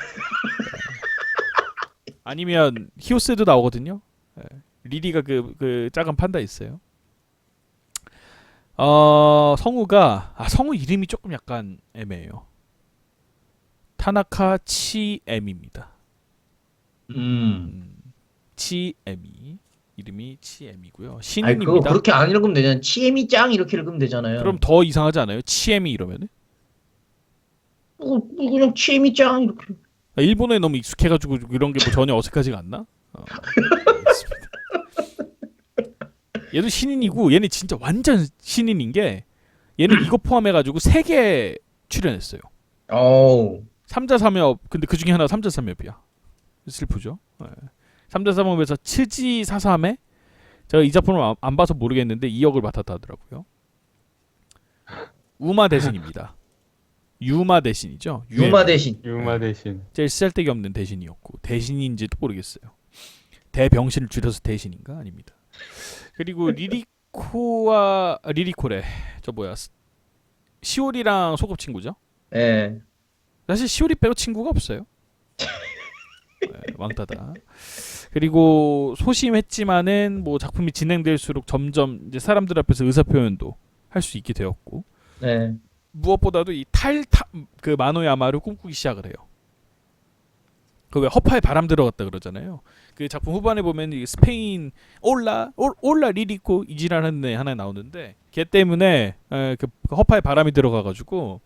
아니면 히오스도 나오거든요. 네. 리리가 그 작은 판다 있어요. 성우가 성우 이름이 조금 약간 애매해요. 타나카 치엠입니다. 치에미 이름이 치에미고요. 아니 그거 신인입니다. 그렇게 안 읽으면 되잖아요. 치에미 짱 이렇게 읽으면 되잖아요. 그럼 더 이상하지 않아요? 치에미 이러면은? 그냥 치에미 짱 이렇게. 일본어에 너무 익숙해가지고 이런 게 뭐 전혀 어색하지가 않나? 알겠습니다. 얘도 신인이고 얘는 진짜 완전 신인인 게 얘는 이거 포함해가지고 3개 출연했어요. 어우. 삼자삼엽 근데 그 중에 하나가 삼자삼엽이야. 슬프죠. 네. 삼자삼엽에서 츠지 사삼에 제가 이 작품을 안 봐서 모르겠는데 2역을 맡았다 하더라고요. 우마 대신입니다. 유마 대신이죠. 유마 대신. 유마 대신. 제일 쓸데기 없는 대신이었고 대신인지도 모르겠어요. 대병신을 줄여서 대신인가 아닙니다. 그리고 리리코래. 저 뭐야 시오리랑 소꿉친구죠. 예. 사실 시오리 빼고 친구가 없어요. 네, 왕따다. 그리고 소심했지만은 뭐 작품이 진행될수록 점점 이제 사람들 앞에서 의사 표현도 할 수 있게 되었고 네. 무엇보다도 이 그 마노야마를 꿈꾸기 시작을 해요. 그 왜 허파에 바람 들어갔다 그러잖아요. 그 작품 후반에 보면 이 스페인 올라 리리코 이지라는 애 하나 나오는데 걔 때문에 그 허파에 바람이 들어가가지고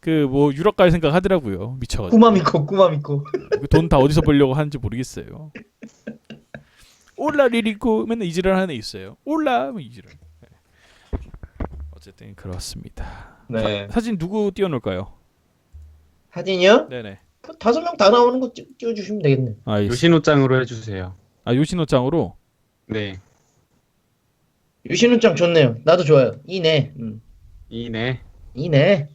그 뭐 유럽 갈 생각 하더라고요. 미쳐가지고. 꾸마미코. 돈 다 어디서 벌려고 하는지 모르겠어요. 올라 리리코 맨날 이지랄 하는 애 있어요. 올라 뭐 이지랄. 네. 어쨌든 그렇습니다. 네. 사진 누구 띄워놓을까요? 사진이요? 네네. 그 5명 다 나오는 거 찍어주시면 되겠네. 요시노짱으로 해주세요. 요시노짱으로. 네. 유신훈짱 좋네요. 나도 좋아요. 이네. 이네. 이네.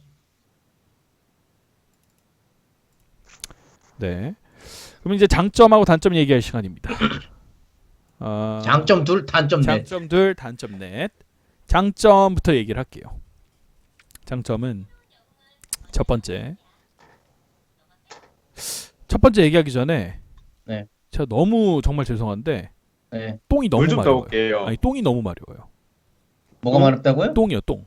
네. 그럼 이제 장점하고 단점 얘기할 시간입니다. 장점 둘, 단점 넷. 장점 둘, 단점 넷. 장점부터 얘기를 할게요. 장점은 첫 번째 얘기하기 전에 네. 제가 너무 정말 죄송한데 네. 똥이 너무 물 좀 마려워요. 떠올게요. 아니 똥이 너무 마려워요. 뭐가 마렵다고요? 똥이요, 똥.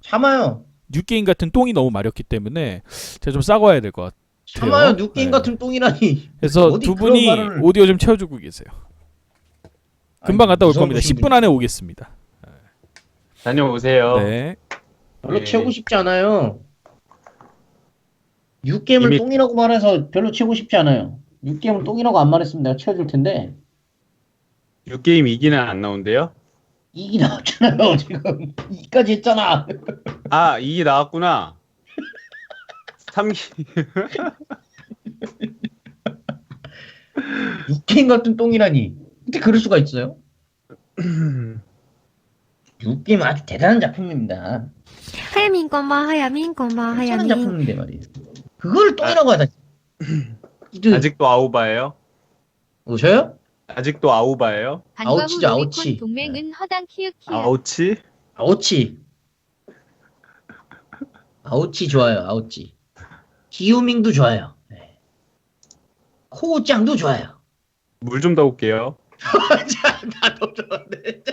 참아요. 뉴게임 같은 똥이 너무 마렵기 때문에 제가 좀 싸고 와야 될 것 같아요. 참아요. 뉴게임 네. 같은 똥이라니. 그래서 어디 두 그런 분이 말을- 오디오 좀 채워주고 계세요. 금방 갔다 올 무서운 겁니다. 분이신 10분 안에 오겠습니다. 다녀오세요. 네. 별로 네. 채우고 싶지 않아요. 뉴게임을 이미- 똥이라고 말해서 별로 채우고 싶지 않아요. 뉴게임을 똥이라고 안 말했으면 내가 채워줄 텐데 뉴게임 2기는 안 나온대요? 이기 나왔잖아요. 지금 이까지 했잖아. 아, 2기 나왔구나. 3기. 뉴게임 같은 똥이라니. 어떻게 그럴 수가 있어요? 뉴게임 아주 대단한 작품입니다. はやみんこんばんはやみんこんばんはや 대단한 みん 작품인데 말이에요. 그걸 똥이라고 하다니. 이들 아직도 아우바예요? 오셔요? 아직도 아우바예요? 아우치죠, 아우치. 동맹은 허당 키읔키읔. 아우치? 아우치. 아우치 좋아요. 아우치. 기우밍도 좋아요. 네. 코우짱도 좋아요. 물 좀 더 올게요. 다 도주하네.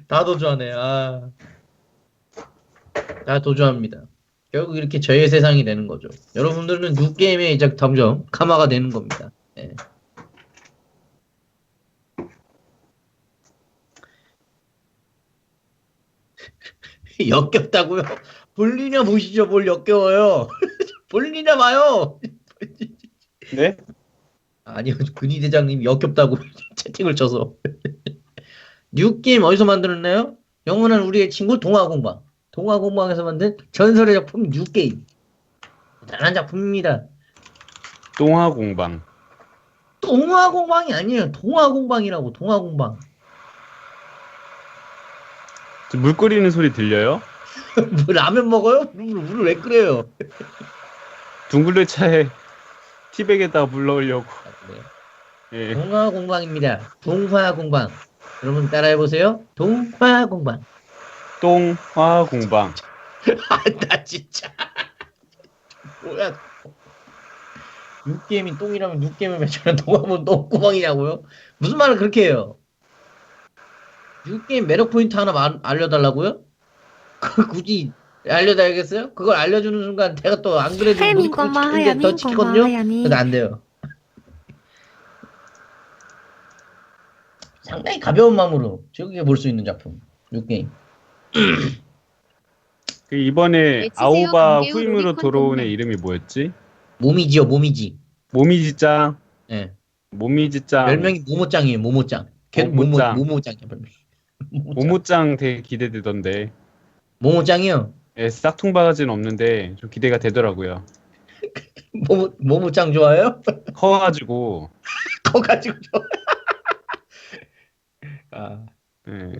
다 도주하네. 아, 다 도주합니다. 결국 이렇게 저의 세상이 되는 거죠. 여러분들은 뉴게임의 이제 점점 카마가 되는 겁니다. 예. 역겹다고요? 볼리냐 보시죠. 뭘 역겨워요. 볼리냐 봐요. 네? 아니요, 근희 대장님 역겹다고 채팅을 쳐서. 뉴게임 어디서 만들었나요? 영원한 우리의 친구 동화공방. 동화공방에서 만든 전설의 작품 뉴게임. 대단한 작품입니다. 동화공방. 동화공방이 아니에요. 동화공방이라고, 동화공방. 물 끓이는 소리 들려요? 뭐 라면 먹어요? 물을 왜 끓여요? 둥글레 차에 티백에다가 물 넣으려고. 네. 예. 동화공방입니다. 동화공방. 여러분 따라해보세요. 동화공방. 똥화공방. 아, 나 진짜. 뭐야. 뉴게임이 똥이라면 뉴게임을 왜 저는 동화문 똥구멍이냐고요? 무슨 말을 그렇게 해요? 뉴게임 매력 포인트 하나 알려달라고요? 그걸 굳이 알려달라겠어요? 그걸 알려주는 순간 제가 또 안 그래도 하야민 더 찍거든요? 근데 안 돼요. 상당히 가벼운 마음으로 즐겁게 볼 수 있는 작품 뉴게임. 그 이번에 외치세요, 아오바 강계우 후임으로 로비콘 들어온 애 동맹. 이름이 뭐였지? 모미지요, 모미지. 모미지짱. 예. 모미지짱. 별명이 모모짱이에요, 모모짱. 걔도 모모짱. 모모짱이야, 별명. 모모짱 되게 기대되던데. 모모짱이요? 예, 싹퉁 바가지는 없는데 좀 기대가 되더라고요. 모모짱 좋아해요? 커가지고. 커가지고 좋아. 아, 예,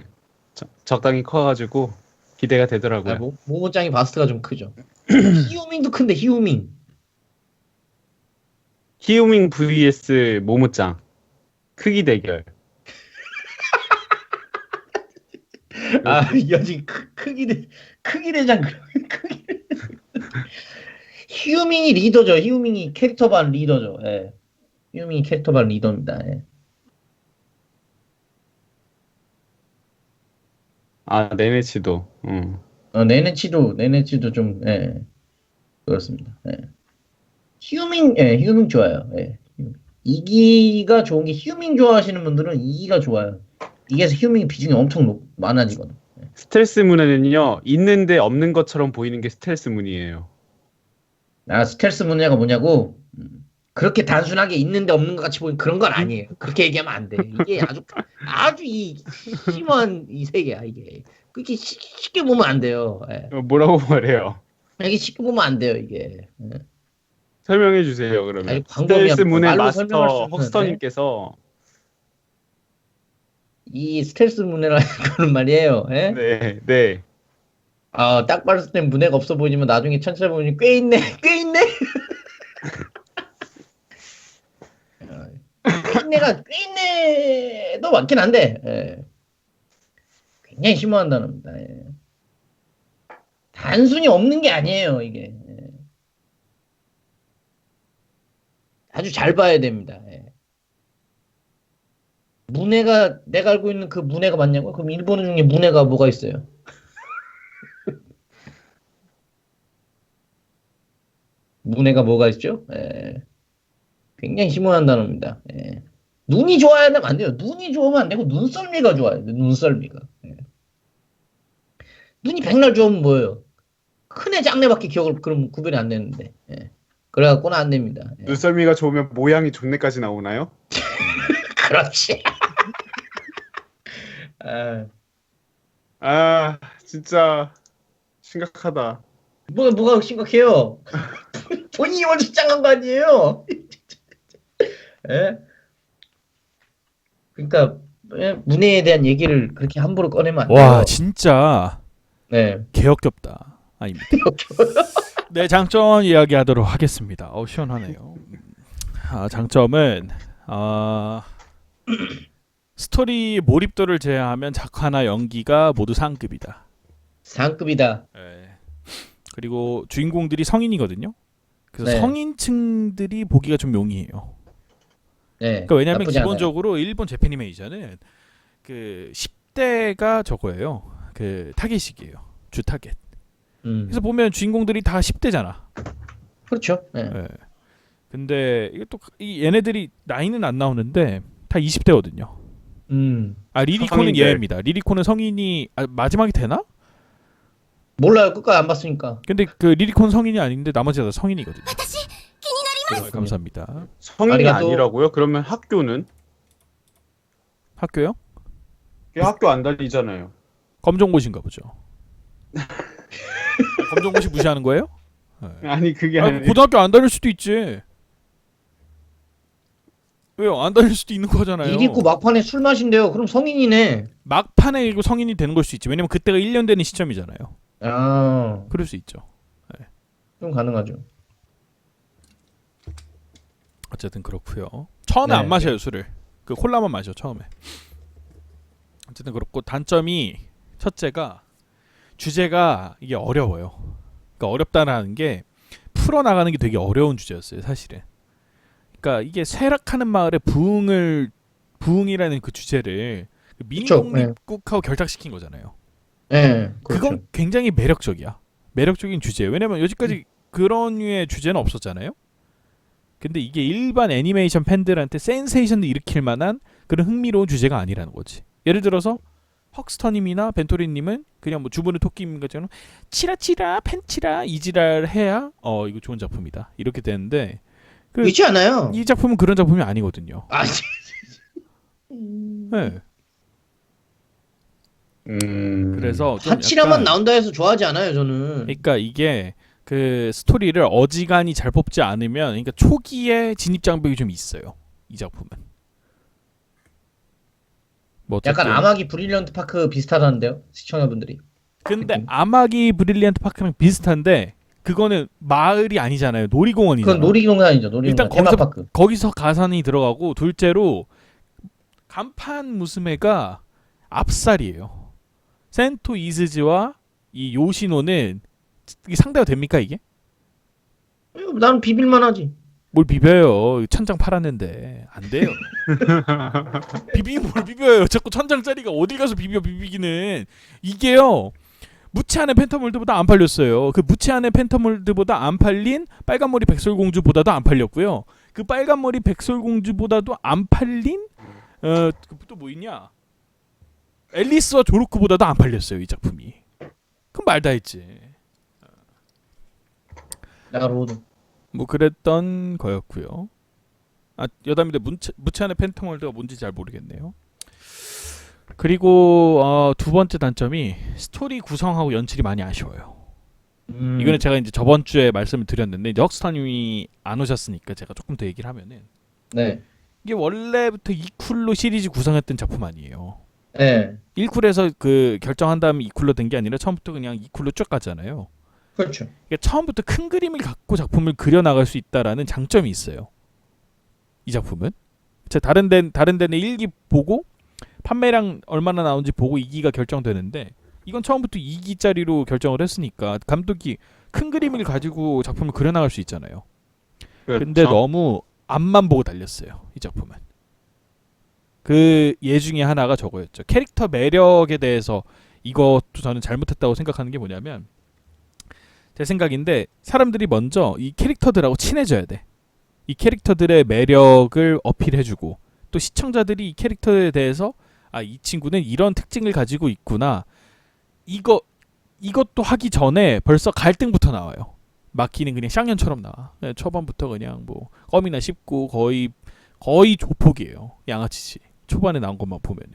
적당히 커가지고 기대가 되더라고요. 모모짱이 바스트가 좀 크죠. 히우밍도 큰데, 히우밍. 히우밍 vs 모모짱 크기 대결. 아, 여지 크기 대장. 히우밍이 리더죠. 히우밍이 캐릭터반 리더죠. 예. 히우밍이 캐릭터반 리더입니다. 예. 아, 네네치도. 네네치도 좀, 예. 그렇습니다. 예. 히우밍 좋아요. 예. 2기가 좋은 게 히우밍 좋아하시는 분들은 2기가 좋아요. 이게서 히우밍 비중이 엄청 많아지거든. 예. 스텔스 문에는요, 있는데 없는 것처럼 보이는 게 스텔스 문이에요. 아, 스텔스 문제가 뭐냐고? 그렇게 단순하게 있는데 없는 것 같이 보이는 그런 건 아니에요. 그렇게 얘기하면 안 돼. 이게 아주 이 심한 이 세계야, 이게. 그렇게 쉽게 보면 안 돼요. 예. 뭐라고 말해요? 이게 쉽게 보면 안 돼요, 이게. 예. 설명해 주세요, 그러면. 아니, 광범위한 스텔스 문의 말로 마스터 설명할 수 없는데. 헉스터님께서 이 스텔스 문해라는 거는 말이에요. 예? 네. 딱 봤을 땐 문해가 없어 보이지만 나중에 천천히 보니 꽤 있네. 꽤 있네. 꽤 있네도 많긴 한데 예. 굉장히 심오한 단어입니다. 예. 단순히 없는 게 아니에요, 이게. 예. 아주 잘 봐야 됩니다. 예. 문해가 내가 알고 있는 그 문해가 맞냐고? 그럼 일본어 중에 문해가 뭐가 있어요? 문해가 뭐가 있죠? 예. 굉장히 심오한 단어입니다. 예. 눈이 좋아야 되면 안 돼요. 눈이 좋으면 안 되고 눈썰미가 좋아야 돼. 눈썰미가. 예. 눈이 백날 좋으면 뭐예요? 큰애 짝내밖에 그럼 구별이 안 되는데. 예. 그래갖고는 안 됩니다. 예. 눈썰미가 좋으면 모양이 존내까지 나오나요? 그렇지. 진짜 심각하다. 뭐가 심각해요? 본인이 먼저 짱한 거 아니에요? 예? 그러니까 문해에 대한 얘기를 그렇게 함부로 꺼내면 안 돼요. 와 진짜 네. 개역겹다. 아닙니다. 네, 장점 이야기하도록 하겠습니다. 시원하네요. 장점은 스토리 몰입도를 제외하면 작화나 연기가 모두 상급이다. 상급이다. 네. 그리고 주인공들이 성인이거든요. 그래서 네. 성인층들이 보기가 좀 용이해요. 네. 그러니까 왜냐하면 나쁘지 않아요. 기본적으로 일본 재패니메이션은 그 10대가 저거예요. 그 타겟이에요. 주 타겟. 그래서 보면 주인공들이 다 10대잖아. 그렇죠. 네. 예. 근데 이게 이 얘네들이 나이는 안 나오는데 다 20대거든요. 아 리리코는 성인들. 얘입니다. 리리코는 성인이 마지막에 되나? 몰라요. 끝까지 안 봤으니까. 근데 그 리리코는 성인이 아닌데 나머지가 다 성인이거든요. 감사합니다. 성인이 아리가또. 아니라고요? 그러면 학교는? 학교요? 학교 안 다니잖아요. 검정고시인가 보죠. 검정고시 무시하는 거예요? 네. 아니 그게 아, 아니라 고등학교 안 다닐 수도 있지. 왜요? 안 다닐 수도 있는 거잖아요. 이리코 막판에 술 마신대요. 그럼 성인이네. 막판에 이거 성인이 되는 걸 수 있지. 왜냐면 그때가 1년 되는 시점이잖아요. 아, 그럴 수 있죠. 좀 가능하죠. 어쨌든 그렇고요. 처음에 네. 안 마셔요 술을. 그 콜라만 마셔 처음에. 어쨌든 그렇고 단점이 첫째가 주제가 이게 어려워요. 그러니까 어렵다라는 게 풀어 나가는 게 되게 어려운 주제였어요 사실은. 그러니까 이게 쇠락하는 마을의 부흥이라는 그 주제를 미니 그쵸, 독립국하고 결탁시킨 거잖아요. 네, 그렇죠. 그건 굉장히 매력적이야. 매력적인 주제예요. 왜냐면 여지까지 그런 류의 주제는 없었잖아요. 근데 이게 일반 애니메이션 팬들한테 센세이션을 일으킬 만한 그런 흥미로운 주제가 아니라는 거지. 예를 들어서 헉스터님이나 벤토리님은 그냥 뭐 주부는 토끼인 것처럼 치라치라 팬치라 이지랄 해야 이거 좋은 작품이다 이렇게 되는데 그렇지 않아요. 이 작품은 그런 작품이 아니거든요. 아, 네. 그래서 좀 하치라만 약간 나온다 해서 좋아하지 않아요, 저는. 그러니까 이게 그 스토리를 어지간히 잘 뽑지 않으면 그러니까 초기에 진입 장벽이 좀 있어요. 이 작품은. 뭐 약간 어쨌든. 아마기 브릴리언트 파크 비슷하다는데요, 시청자분들이. 근데 느낌. 아마기 브릴리언트 파크랑 비슷한데 그거는 마을이 아니잖아요. 놀이공원이잖아. 그건 놀이동산이죠, 놀이동산. 일단 거기서 테마파크. 거기서 가산이 들어가고 둘째로 간판 무스메가 앞살이에요. 센토 이즈지와 이 요시노는 이게 상대가 됩니까 이게? 나는 비빌만 하지. 뭘 비벼요? 천장 팔았는데 안 돼요. 비비긴 뭘 비벼요? 자꾸 천장짜리가 어디 가서 비비기는 이게요. 무채한의 펜타몰드보다 안 팔렸어요. 그 무채한의 펜타몰드보다 안 팔린 빨간머리 백설공주보다도 안 팔렸고요. 그 빨간머리 백설공주보다도 안 팔린 또 뭐 있냐? 앨리스와 조르크보다도 안 팔렸어요 이 작품이. 그럼 말다 했지. 나로도. 뭐 그랬던 거였고요. 아 여담인데 무채한의 펜타몰드가 뭔지 잘 모르겠네요. 그리고 두 번째 단점이 스토리 구성하고 연출이 많이 아쉬워요. 이거는 제가 이제 저번 주에 말씀을 드렸는데 이제 헉스터님이 안 오셨으니까 제가 조금 더 얘기를 하면은 네. 이게 원래부터 이쿨로 시리즈 구성했던 작품 아니에요. 네. 1쿨에서 그 결정한 다음에 2쿨로 된 게 아니라 처음부터 그냥 2쿨로 쭉 갔잖아요. 그렇죠. 그러니까 처음부터 큰 그림을 갖고 작품을 그려 나갈 수 있다라는 장점이 있어요. 이 작품은 제가 다른 데는 1기 보고 판매량 얼마나 나온지 보고 2기가 결정되는데 이건 처음부터 2기짜리로 결정을 했으니까 감독이 큰 그림을 가지고 작품을 그려 나갈 수 있잖아요. 근데 너무 앞만 보고 달렸어요. 이 작품은. 그 예 중에 하나가 저거였죠. 캐릭터 매력에 대해서 이것도 저는 잘못했다고 생각하는 게 뭐냐면 제 생각인데 사람들이 먼저 이 캐릭터들하고 친해져야 돼. 이 캐릭터들의 매력을 어필해주고 또 시청자들이 이 캐릭터에 대해서 아, 이 친구는 이런 특징을 가지고 있구나. 이것도 하기 전에 벌써 갈등부터 나와요. 마키는 그냥 쌍년처럼 나와. 초반부터 그냥 뭐 껌이나 씹고 거의 조폭이에요. 양아치지. 초반에 나온 것만 보면은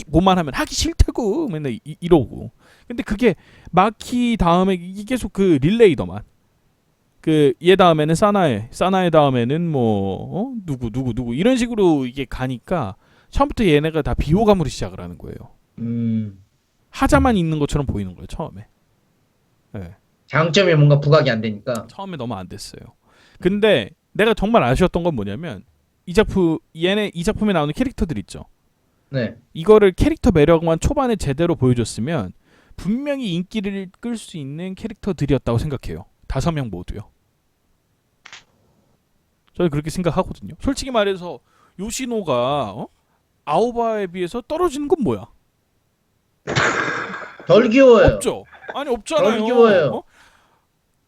뭐만 하면 하기 싫다고 맨날 이러고. 근데 그게 마키 다음에 이게 계속 그 릴레이더만. 그 얘 다음에는 사나에 다음에는 뭐 누구 이런 식으로 이게 가니까 처음부터 얘네가 다 비호감으로 시작을 하는 거예요. 하자만 있는 것처럼 보이는 거예요 처음에. 네. 장점이 뭔가 부각이 안 되니까. 처음에 너무 안 됐어요. 근데 내가 정말 아쉬웠던 건 뭐냐면 이 작품에 나오는 캐릭터들 있죠. 네. 이거를 캐릭터 매력만 초반에 제대로 보여줬으면 분명히 인기를 끌 수 있는 캐릭터들이었다고 생각해요. 5명 모두요. 저는 그렇게 생각하거든요. 솔직히 말해서 요시노가 아오바에 비해서 떨어지는 건 뭐야? 덜 귀여워요. 없죠. 아니 없잖아요. 덜 귀여워요.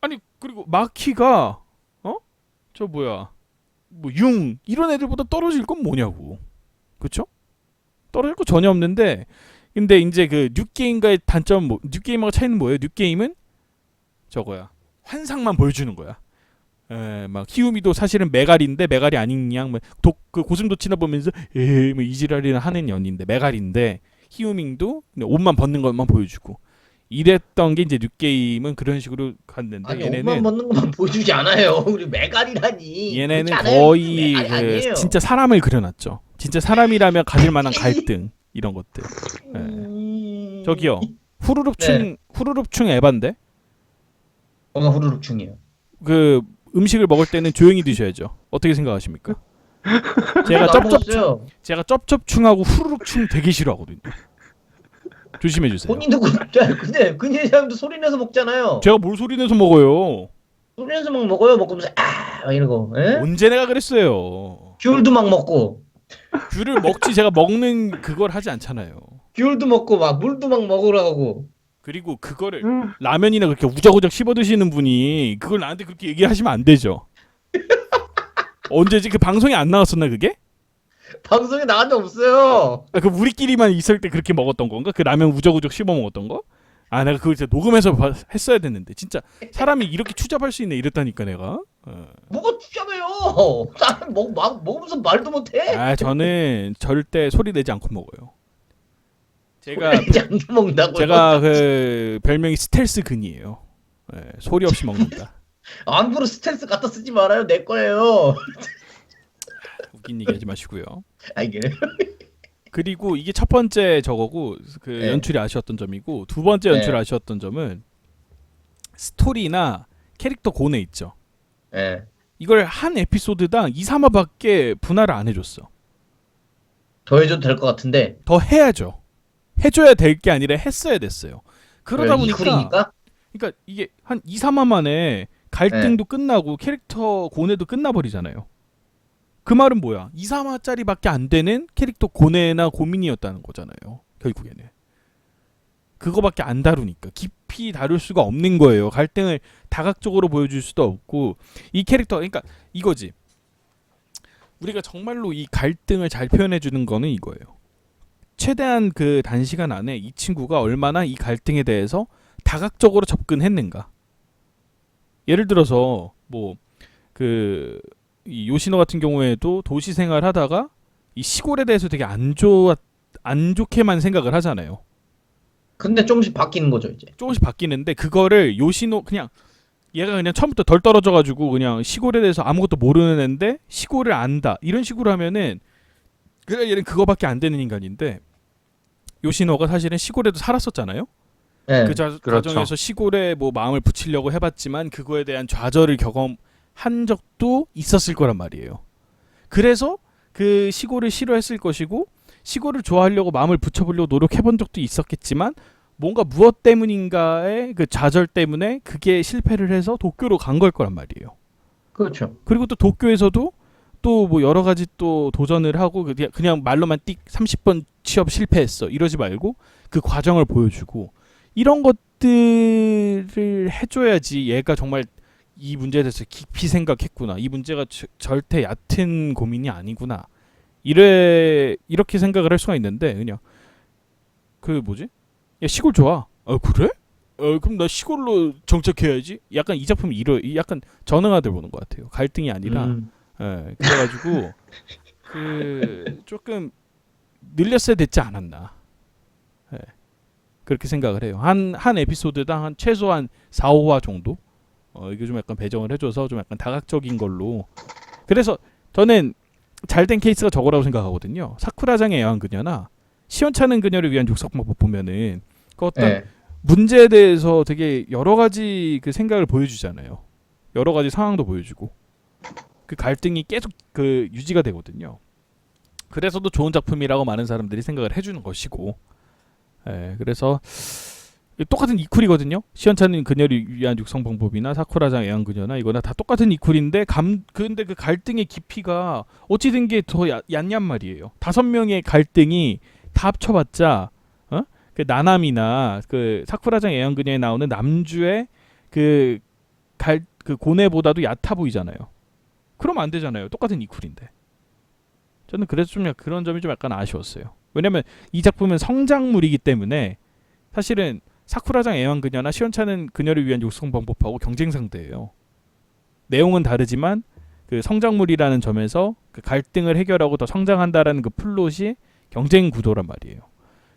아니 그리고 마키가 저 뭐야 뭐 융 이런 애들보다 떨어질 건 뭐냐고. 그쵸? 떨어질 거 전혀 없는데 근데 이제 그 뉴게임과의 단점 뭐 뉴게임하고 차이는 뭐예요? 뉴게임은 저거야 환상만 보여주는 거야. 막 히우미도 사실은 메갈인데 메갈이 아닌 양 그 고슴도치나 보면서 뭐 이지랄이나 하는 연인데 메갈인데 히우밍도 그냥 옷만 벗는 것만 보여주고 이랬던 게 이제 뉴게임은 그런 식으로 갔는데 아니 얘네는 옷만 벗는 것만 보여주지 않아요. 우리 메갈이라니. 얘네는 그렇지 않아요. 거의 메갈이 아니에요. 진짜 사람을 그려놨죠. 진짜 사람이라면 가질 만한 갈등 이런 것들. 저기요 후루룩충 에반데 뭐가 후루룩 중이에요. 그 음식을 먹을 때는 조용히 드셔야죠. 어떻게 생각하십니까? 제가 제가 쩝쩝충하고 후루룩충 되게 싫어하거든요. 조심해 주세요. 본인도 근데 그 사람도 소리 내서 먹잖아요. 제가 뭘 소리 내서 먹어요? 소리 내서 막 먹어요. 먹으면서 막 이러고. 에? 언제 내가 그랬어요? 귤도 막 먹고. 귤을 먹지 제가 먹는 그걸 하지 않잖아요. 귤도 먹고 막 물도 막 먹으라고. 그리고 그거를 라면이나 그렇게 우적우적 씹어 드시는 분이 그걸 나한테 그렇게 얘기하시면 안 되죠. 언제지 그 방송에 안 나왔었나 그게? 방송에 나간 적 없어요. 아, 그 우리끼리만 있을 때 그렇게 먹었던 건가? 그 라면 우적우적 씹어 먹었던 거? 아 내가 그걸 진짜 녹음해서 했어야 됐는데 진짜 사람이 이렇게 추잡할 수 있네 이랬다니까 내가. 뭐가 추잡해요. 나는 먹으면서 말도 못해. 아 저는 절대 소리 내지 않고 먹어요. 제가 안 먹는다고요. 제가 그 별명이 스텔스 근이에요. 소리 없이 먹는다. 함부로 스트레스 갖다 쓰지 말아요. 내 거예요. 웃긴 얘기 하지 마시고요. 아 이게 그리고 이게 첫 번째 저거고 그 네. 연출이 아쉬웠던 점이고 두 번째 연출이 네. 아쉬웠던 점은 스토리나 캐릭터 고뇌 있죠. 예. 이걸 한 에피소드당 2, 3화밖에 분할을 안 해줬어. 더 해줘도 될 것 같은데. 더 해야죠. 해줘야 될 게 아니라 했어야 됐어요. 그러다 왜, 보니까 이쿨이니까? 그러니까 이게 한 2, 3화 만에 갈등도 끝나고 캐릭터 고뇌도 끝나버리잖아요. 그 말은 뭐야? 2, 3화짜리밖에 안 되는 캐릭터 고뇌나 고민이었다는 거잖아요. 결국에는. 그거밖에 안 다루니까 깊이 다룰 수가 없는 거예요. 갈등을 다각적으로 보여줄 수도 없고 이 캐릭터 그러니까 이거지. 우리가 정말로 이 갈등을 잘 표현해 주는 거는 이거예요. 최대한 그 단시간 안에 이 친구가 얼마나 이 갈등에 대해서 다각적으로 접근했는가. 예를 들어서 뭐 그 이 요시노 같은 경우에도 도시 생활하다가 이 시골에 대해서 되게 안 좋게만 생각을 하잖아요. 근데 조금씩 바뀌는 거죠 이제. 조금씩 바뀌는데 그거를 요시노 그냥 얘가 그냥 처음부터 덜 떨어져가지고 그냥 시골에 대해서 아무것도 모르는 애인데 시골을 안다 이런 식으로 하면은 그래 얘는 그거밖에 안 되는 인간인데 요시노가 사실은 시골에도 살았었잖아요. 예. 그 그렇죠. 과정에서 시골에 뭐 마음을 붙이려고 해봤지만 그거에 대한 좌절을 경험한 적도 있었을 거란 말이에요. 그래서 그 시골을 싫어했을 것이고 시골을 좋아하려고 마음을 붙여보려고 노력해본 적도 있었겠지만 뭔가 무엇 때문인가의 그 좌절 때문에 그게 실패를 해서 도쿄로 간 걸 거란 말이에요. 그렇죠. 그리고 또 도쿄에서도 또 뭐 여러 가지 또 도전을 하고 그냥 말로만 띡 30번 취업 실패했어 이러지 말고 그 과정을 보여주고 이런 것들을 해줘야지 얘가 정말 이 문제에 대해서 깊이 생각했구나. 이 문제가 절대 얕은 고민이 아니구나. 이렇게 생각을 할 수가 있는데 그냥 그 뭐지? 야 시골 좋아. 그래? 그럼 나 시골로 정착해야지. 약간 이 작품 약간 전응아들 보는 것 같아요. 갈등이 아니라. 그래가지고 그 조금 늘렸어야 됐지 않았나. 그렇게 생각을 해요. 한 에피소드당 한 최소한 4, 5화 정도. 이게 좀 약간 배정을 해줘서 좀 약간 다각적인 걸로. 그래서 저는 잘된 케이스가 저거라고 생각하거든요. 사쿠라장의 애완 그녀나 시원찮은 그녀를 위한 육성방법 보면은 그 어떤 예. 문제에 대해서 되게 여러 가지 그 생각을 보여주잖아요. 여러 가지 상황도 보여주고 그 갈등이 계속 그 유지가 되거든요. 그래서도 좋은 작품이라고 많은 사람들이 생각을 해주는 것이고, 그래서 똑같은 이쿨이거든요. 시원찮은 그녀를 위한 육성 방법이나 사쿠라장 애완그녀나 이거나 다 똑같은 이쿨인데 근데 그 갈등의 깊이가 어찌 된 게 더 얕냔 말이에요. 5명의 갈등이 다 합쳐봤자 그 나남이나 그 사쿠라장 애완그녀에 나오는 남주의 그 고뇌보다도 얕아 보이잖아요. 그러면 안 되잖아요. 똑같은 이쿨인데. 저는 그래서 좀 그런 점이 좀 약간 아쉬웠어요. 왜냐면 이 작품은 성장물이기 때문에 사실은 사쿠라장 애완그녀나 시원찮은 그녀를 위한 육성 방법하고 경쟁 상대예요. 내용은 다르지만 그 성장물이라는 점에서 그 갈등을 해결하고 더 성장한다라는 그 플롯이 경쟁 구도란 말이에요.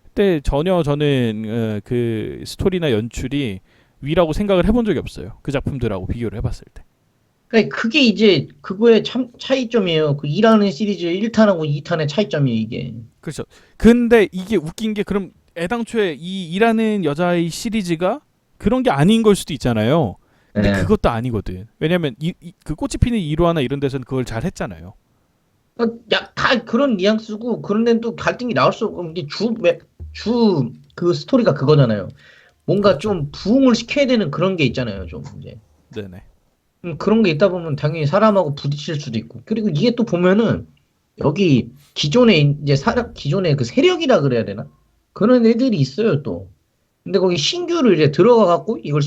그때 전혀 저는 그 스토리나 연출이 위라고 생각을 해본 적이 없어요. 그 작품들하고 비교를 해봤을 때. 그러니까 그게 이제 그거의 차이점이에요. 그 2라는 시리즈의 1탄하고 2탄의 차이점이 이게. 그렇죠. 근데 이게 웃긴 게 그럼 애당초에 이 일하는 여자의 시리즈가 그런 게 아닌 걸 수도 있잖아요. 근데 예. 그것도 아니거든. 왜냐면 그 꽃이 피는 1화나 이런 데서는 그걸 잘 했잖아요. 다 그런 뉘앙스고 그런 데는 또 갈등이 나올 수 없고 이게 주 그 스토리가 그거잖아요. 뭔가 그렇죠. 좀 부응을 시켜야 되는 그런 게 있잖아요. 좀 이제. 네네. 그런 게 있다 보면 당연히 사람하고 부딪힐 수도 있고. 그리고 이게 또 보면은 여기 기존에 기존에 그 세력이라 그래야 되나? 그런 애들이 있어요, 또. 근데 거기 신규를 이제 들어가 갖고 이걸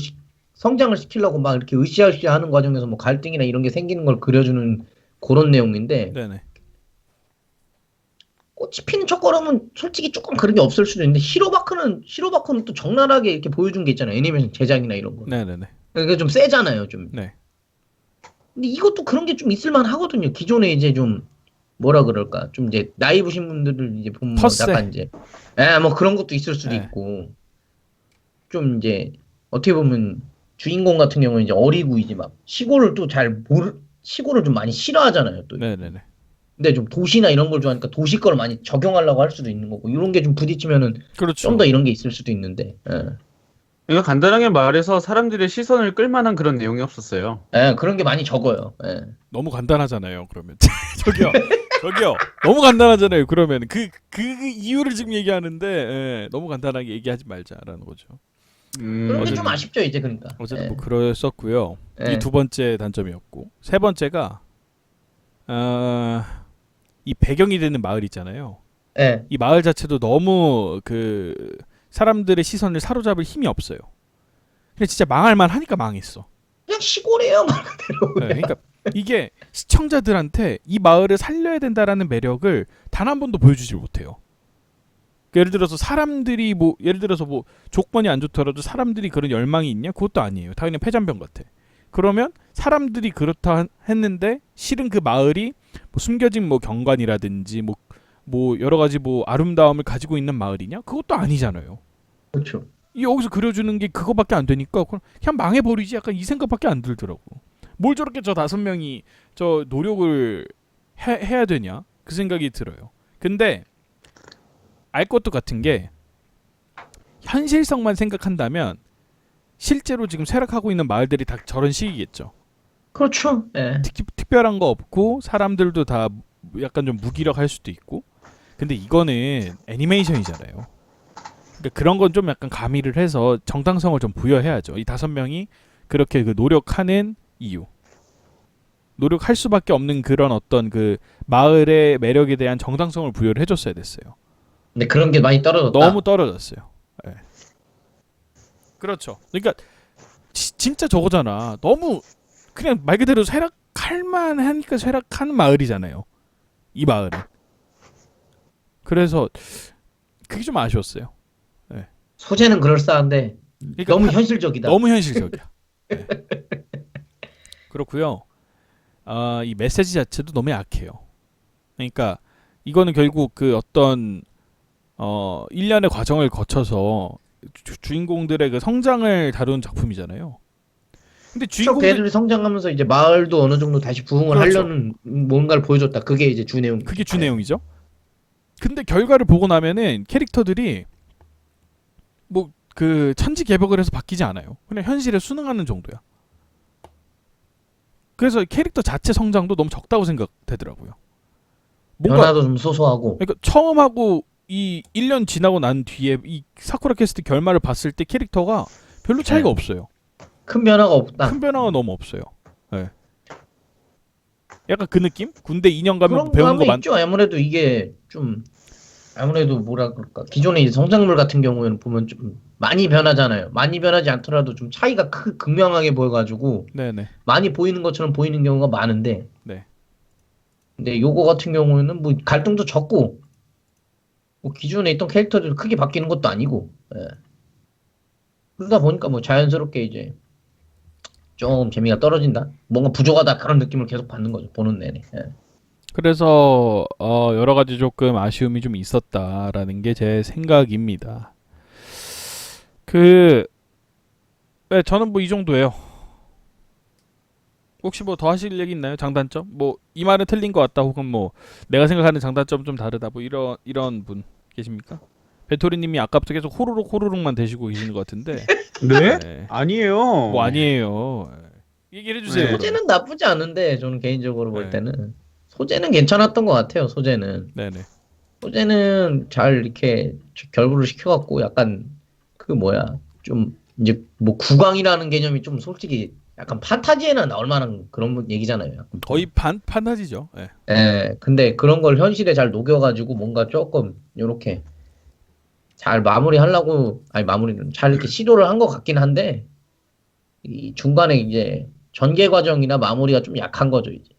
성장을 시키려고 막 이렇게 으쌰으쌰 하는 과정에서 뭐 갈등이나 이런 게 생기는 걸 그려주는 그런 내용인데, 네네. 꽃이 피는 첫걸음은 솔직히 조금 그런 게 없을 수도 있는데, 히로바크는 또 적나라하게 이렇게 보여준 게 있잖아요. 애니메이션 제작이나 이런 거. 네네네. 그러니까 좀 세잖아요, 좀. 네. 근데 이것도 그런 게 좀 있을만 하거든요. 기존에 이제 좀 뭐라 그럴까, 좀 이제 나이 부신 분들을 이제 보면 뭐 텃세. 약간 이제, 뭐 그런 것도 있을 수도 네. 있고, 좀 이제 어떻게 보면 주인공 같은 경우는 이제 어리고 이제 막 시골을 좀 많이 싫어하잖아요. 또. 네네네. 근데 좀 도시나 이런 걸 좋아하니까 도시 걸 많이 적용하려고 할 수도 있는 거고, 이런 게 좀 부딪히면은 그렇죠. 좀 더 이런 게 있을 수도 있는데, 이거 간단하게 말해서 사람들의 시선을 끌만한 그런 내용이 없었어요. 그런 게 많이 적어요. 너무 간단하잖아요. 그러면 저기요. 너무 간단하잖아요. 그러면 그 이유를 지금 얘기하는데 너무 간단하게 얘기하지 말자라는 거죠. 그런 게 어쨌든- 좀 아쉽죠, 이제 그러니까. 어쨌든 뭐 그랬었고요. 예. 이 두 번째 단점이었고 세 번째가 이 배경이 되는 마을 있잖아요. 예. 이 마을 자체도 너무 그 사람들의 시선을 사로잡을 힘이 없어요. 근데 진짜 망할만 하니까 망했어. 그냥 시골이에요, 말 그대로. 네, 그러니까 이게 시청자들한테 이 마을을 살려야 된다라는 매력을 단 한 번도 보여주지 못해요. 그러니까 예를 들어서 사람들이 예를 들어서 조건이 안 좋더라도 사람들이 그런 열망이 있냐? 그것도 아니에요. 다 그냥 폐잔병 같아. 그러면 사람들이 그렇다 했는데 실은 그 마을이 숨겨진 경관이라든지 여러 가지 아름다움을 가지고 있는 마을이냐? 그것도 아니잖아요. 그렇죠. 여기서 그려주는 게 그거밖에 안 되니까 그냥 망해버리지 약간 이 생각밖에 안 들더라고. 뭘 저렇게 저 5명이 저 노력을 해야 되냐 그 생각이 들어요. 근데 알 것도 같은 게 현실성만 생각한다면 실제로 지금 쇠락하고 있는 마을들이 다 저런 식이겠죠. 그렇죠. 예. 특별한 거 없고 사람들도 다 약간 좀 무기력할 수도 있고. 근데 이거는 애니메이션이잖아요. 그러니까 그런 건 좀 약간 가미를 해서 정당성을 좀 부여해야죠. 이 5명이 그렇게 그 노력하는 이유. 노력할 수밖에 없는 그런 어떤 그 마을의 매력에 대한 정당성을 부여를 해줬어야 됐어요. 근데 그런 게 많이 떨어졌다. 너무 떨어졌어요. 네. 그렇죠. 그러니까 진짜 저거잖아. 너무 그냥 말 그대로 쇠락할 만하니까 쇠락하는 마을이잖아요. 이 마을은. 그래서 그게 좀 아쉬웠어요. 소재는 그럴싸한데 그러니까 너무 현실적이다. 너무 현실적이야. 네. 그렇고요. 이 메시지 자체도 너무 약해요. 그러니까 이거는 결국 그 어떤 일련의 과정을 거쳐서 주인공들의 그 성장을 다룬 작품이잖아요. 근데 주인공들 애들이 성장하면서 이제 마을도 어느 정도 다시 부흥을 그렇죠. 하려는 뭔가를 보여줬다. 그게 이제 주 내용. 그게 주 내용이죠. 근데 결과를 보고 나면은 캐릭터들이 그 천지개벽을 해서 바뀌지 않아요. 그냥 현실에 순응하는 정도야. 그래서 캐릭터 자체 성장도 너무 적다고 생각되더라고요. 뭔가 변화도 좀 소소하고. 그러니까 처음하고 이 1년 지나고 난 뒤에 이 사쿠라 캐스트 결말을 봤을 때 캐릭터가 별로 차이가 네. 없어요. 큰 변화가 없다. 큰 변화가 너무 없어요. 네. 약간 그 느낌? 군대 2년 가면 그런 배우는 거 감이 많. 있죠. 아무래도 이게 좀 아무래도 뭐라 그럴까 기존의 이제 성장물 같은 경우에는 보면 좀 많이 변하잖아요. 많이 변하지 않더라도 좀 차이가 극명하게 보여가지고 네네. 많이 보이는 것처럼 보이는 경우가 많은데. 네. 근데 요거 같은 경우에는 뭐 갈등도 적고 뭐 기존에 있던 캐릭터들이 크게 바뀌는 것도 아니고. 예. 그러다 보니까 뭐 자연스럽게 이제 좀 재미가 떨어진다. 뭔가 부족하다 그런 느낌을 계속 받는 거죠. 보는 내내. 예. 그래서 여러 가지 조금 아쉬움이 좀 있었다라는 게 제 생각입니다. 네, 저는 뭐 이 정도예요. 혹시 뭐 더 하실 얘기 있나요? 장단점? 뭐 이 말은 틀린 것 같다 혹은 뭐 내가 생각하는 장단점 좀 다르다 뭐 이런 분 계십니까? 배토리님이 아까부터 계속 호로록만 대시고 계시는 것 같은데. 네? 네. 아니에요. 뭐 아니에요. 얘기를 해주세요. 네. 그러면. 소재는 나쁘지 않은데 저는 개인적으로 볼 네. 때는 소재는 괜찮았던 것 같아요. 소재는 잘 이렇게 결부를 시켜갖고 약간 그 뭐야 좀 이제 뭐 국왕이라는 개념이 좀 솔직히 약간 판타지에나 나올 만한 그런 얘기잖아요. 약간. 거의 판타지죠. 네. 예, 근데 그런 걸 현실에 잘 녹여가지고 뭔가 조금 요렇게 잘 마무리하려고 아니 마무리는 잘 이렇게 시도를 한 것 같긴 한데 이 중간에 이제 전개 과정이나 마무리가 좀 약한 거죠 이제.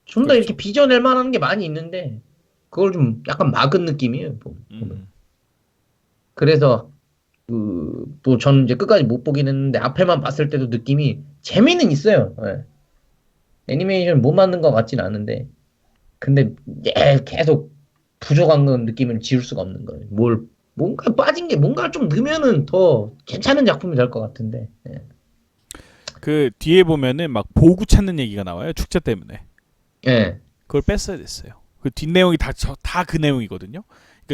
좀 더 그렇죠. 이렇게 빚어낼 만한 게 많이 있는데 그걸 좀 약간 막은 느낌이에요. 보면. 그래서 또 저는 이제 끝까지 못 보긴 했는데 앞에만 봤을 때도 느낌이 재미는 있어요. 예. 애니메이션 못 만든 것 같진 않은데 근데 계속 부족한 건 느낌을 지울 수가 없는 거예요. 뭔가 빠진 게 뭔가 좀 넣으면은 더 괜찮은 작품이 될 것 같은데. 예. 그 뒤에 보면은 막 보구 찾는 얘기가 나와요. 축제 때문에. 예. 그걸 뺐어야 됐어요. 그 뒷내용이 다 그 내용이거든요.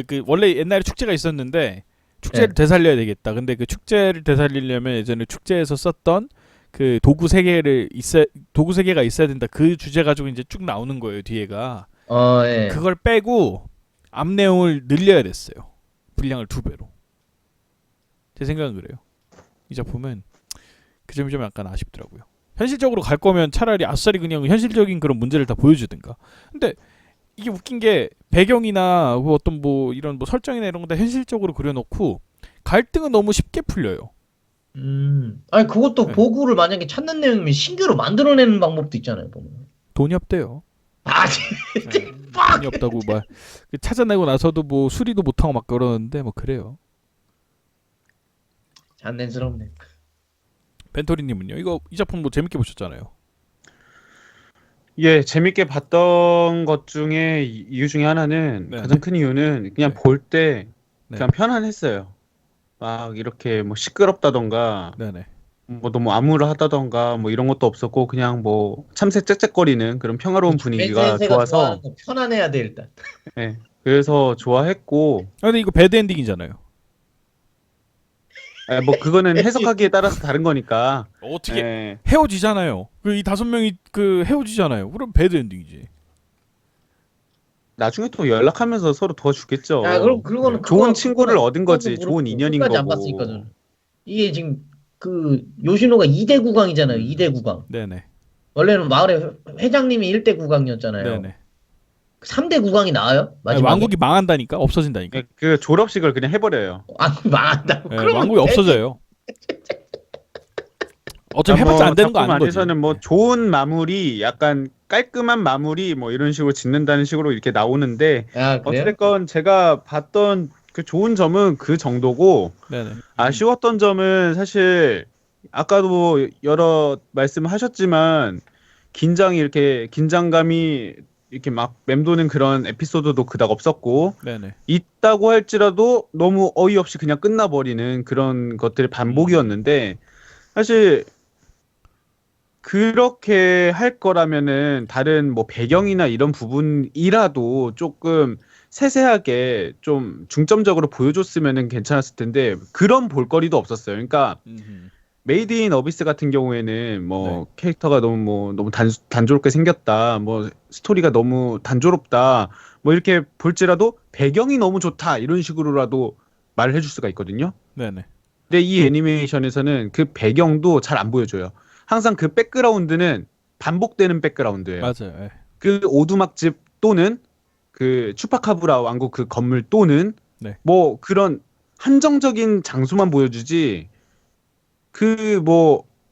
그 원래 옛날에 축제가 있었는데 축제를 네. 되살려야 되겠다. 근데 그 축제를 되살리려면 예전에 축제에서 썼던 그 도구 세 개가 있어야 된다. 그 주제 가지고 이제 쭉 나오는 거예요. 뒤에가. 예. 그걸 빼고 앞 내용을 늘려야 됐어요. 분량을 2배로. 제 생각은 그래요. 이 작품은 그 점이 좀 약간 아쉽더라고요. 현실적으로 갈 거면 차라리 아싸리 그냥 현실적인 그런 문제를 다 보여주든가. 근데 이게 웃긴 게 배경이나 뭐 어떤 뭐 이런 뭐 설정이나 이런 거 다 현실적으로 그려놓고 갈등은 너무 쉽게 풀려요. 아니 그것도 네. 보구를 만약에 찾는 내용이면 신규로 만들어내는 방법도 있잖아요. 보면. 돈이 없대요. 아, 네, 돈이 없다고 막 찾아내고 나서도 뭐 수리도 못하고 막 그러는데 뭐 그래요. 잔넨스럽네. 벤토리님은요? 이 작품 뭐 재밌게 보셨잖아요. 예, 재밌게 봤던 것 중에 이유 중에 하나는 네. 가장 큰 이유는 그냥 네. 볼 때 네. 그냥 편안했어요. 막 이렇게 뭐 시끄럽다던가 네네. 뭐 너무 암울하다던가 뭐 이런 것도 없었고 그냥 뭐 참새 짹짹거리는 그런 평화로운 분위기가 벤센세가 좋아서 좋아하는 거 편안해야 돼 일단. 예, 그래서 좋아했고 근데 이거 배드 엔딩이잖아요. 뭐 그거는 해석하기에 따라서 다른 거니까 어떻게 예, 헤어지잖아요. 이 5명이 그 헤어지잖아요. 그럼 배드 엔딩이지. 나중에 또 연락하면서 서로 도와주겠죠. 야, 그럼 그거는 좋은 친구를 얻은 거지. 그거는 좋은 인연인 끝까지 안 거고. 봤으니까 저는. 이게 지금 그 요시노가 2대 국왕이잖아요. 2대 국왕. 네네. 원래는 마을의 회장님이 1대 국왕이었잖아요. 네네. 3대 국왕이 나와요? 아니, 마지막에? 왕국이 망한다니까 없어진다니까. 예, 그 졸업식을 그냥 해버려요. 왕국이 망한다고. 네, 그러면 왕국이 없어져요. 어차피 그러니까 해봤자 뭐 안 되는 거 작품 아는 거지. 안에서는 뭐 좋은 마무리, 약간 깔끔한 마무리 뭐 이런 식으로 짓는다는 식으로 이렇게 나오는데 야, 그래요? 어찌됐건 제가 봤던 그 좋은 점은 그 정도고 네네. 아쉬웠던 점은 사실 아까도 여러 말씀하셨지만 긴장감이 이렇게 막 맴도는 그런 에피소드도 그닥 없었고 네네. 있다고 할지라도 너무 어이없이 그냥 끝나버리는 그런 것들의 반복이었는데 사실 그렇게 할 거라면은 다른 뭐 배경이나 이런 부분이라도 조금 세세하게 좀 중점적으로 보여줬으면은 괜찮았을 텐데 그런 볼거리도 없었어요. 그러니까 메이드 인 어비스 같은 경우에는 뭐 네. 캐릭터가 너무 단조롭게 생겼다, 뭐 스토리가 너무 단조롭다, 뭐 이렇게 볼지라도 배경이 너무 좋다 이런 식으로라도 말을 해줄 수가 있거든요. 네네. 근데 이 애니메이션에서는 그 배경도 잘 안 보여줘요. 항상 그 백그라운드는 반복되는 백그라운드예요. 맞아요. 예. 그 오두막집 또는 그 추파카브라 왕국 그 건물 또는 네. 뭐 그런 한정적인 장소만 보여주지 그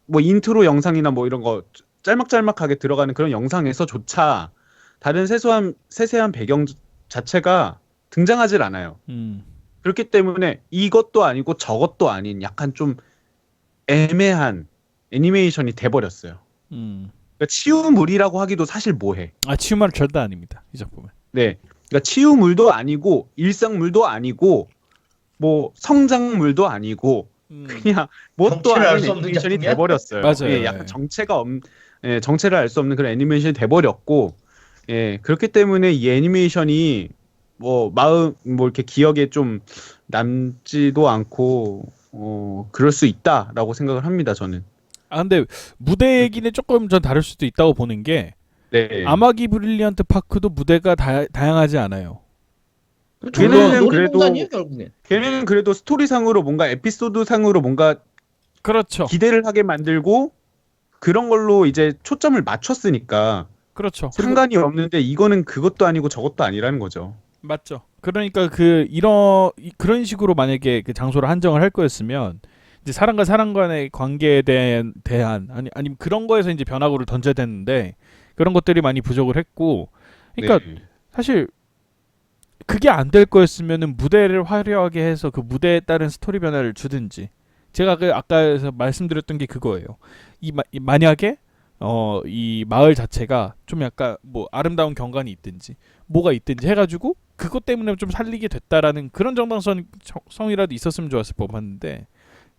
뭐 인트로 영상이나 뭐 이런 거 짤막짤막하게 들어가는 그런 영상에서조차 다른 세세한 배경 자체가 등장하질 않아요. 그렇기 때문에 이것도 아니고 저것도 아닌 약간 좀 애매한 애니메이션이 돼버렸어요. 그러니까 치유물이라고 하기도 사실 뭐해. 아 치유말 절대 아닙니다. 이 작품은. 네, 그러니까 치유물도 아니고 일상물도 아니고 뭐 성장물도 아니고 그냥 뭣도 정체를 알 아닌 수 없는 애니메이션이 작품이야? 돼버렸어요. 맞아요. 예, 약간 정체를 알 수 없는 그런 애니메이션이 돼버렸고, 예, 그렇기 때문에 이 애니메이션이 뭐 이렇게 기억에 좀 남지도 않고 그럴 수 있다라고 생각을 합니다. 저는. 아 근데 무대 얘기는 조금 전 다를 수도 있다고 보는 게 네. 아마기 브릴리언트 파크도 무대가 다양하지 않아요. 걔네는 놀이공간이에요 결국엔. 걔네는 그래도 스토리상으로 뭔가 에피소드상으로 뭔가 그렇죠. 기대를 하게 만들고 그런 걸로 이제 초점을 맞췄으니까 그렇죠. 상관이 없는데 이거는 그것도 아니고 저것도 아니라는 거죠. 맞죠. 그러니까 그런 식으로 만약에 그 장소를 한정을 할 거였으면 이제 사람과 사람 간의 관계에 대한 아니면 그런 거에서 이제 변화구를 던져야 되는데 그런 것들이 많이 부족을 했고 그러니까 네. 사실 그게 안 될 거였으면은 무대를 화려하게 해서 그 무대에 따른 스토리 변화를 주든지 제가 그 아까에서 말씀드렸던 게 그거예요. 만약에 이 마을 자체가 좀 약간 뭐 아름다운 경관이 있든지 뭐가 있든지 해가지고 그것 때문에 좀 살리게 됐다라는 그런 정당성이라도 있었으면 좋았을 법한데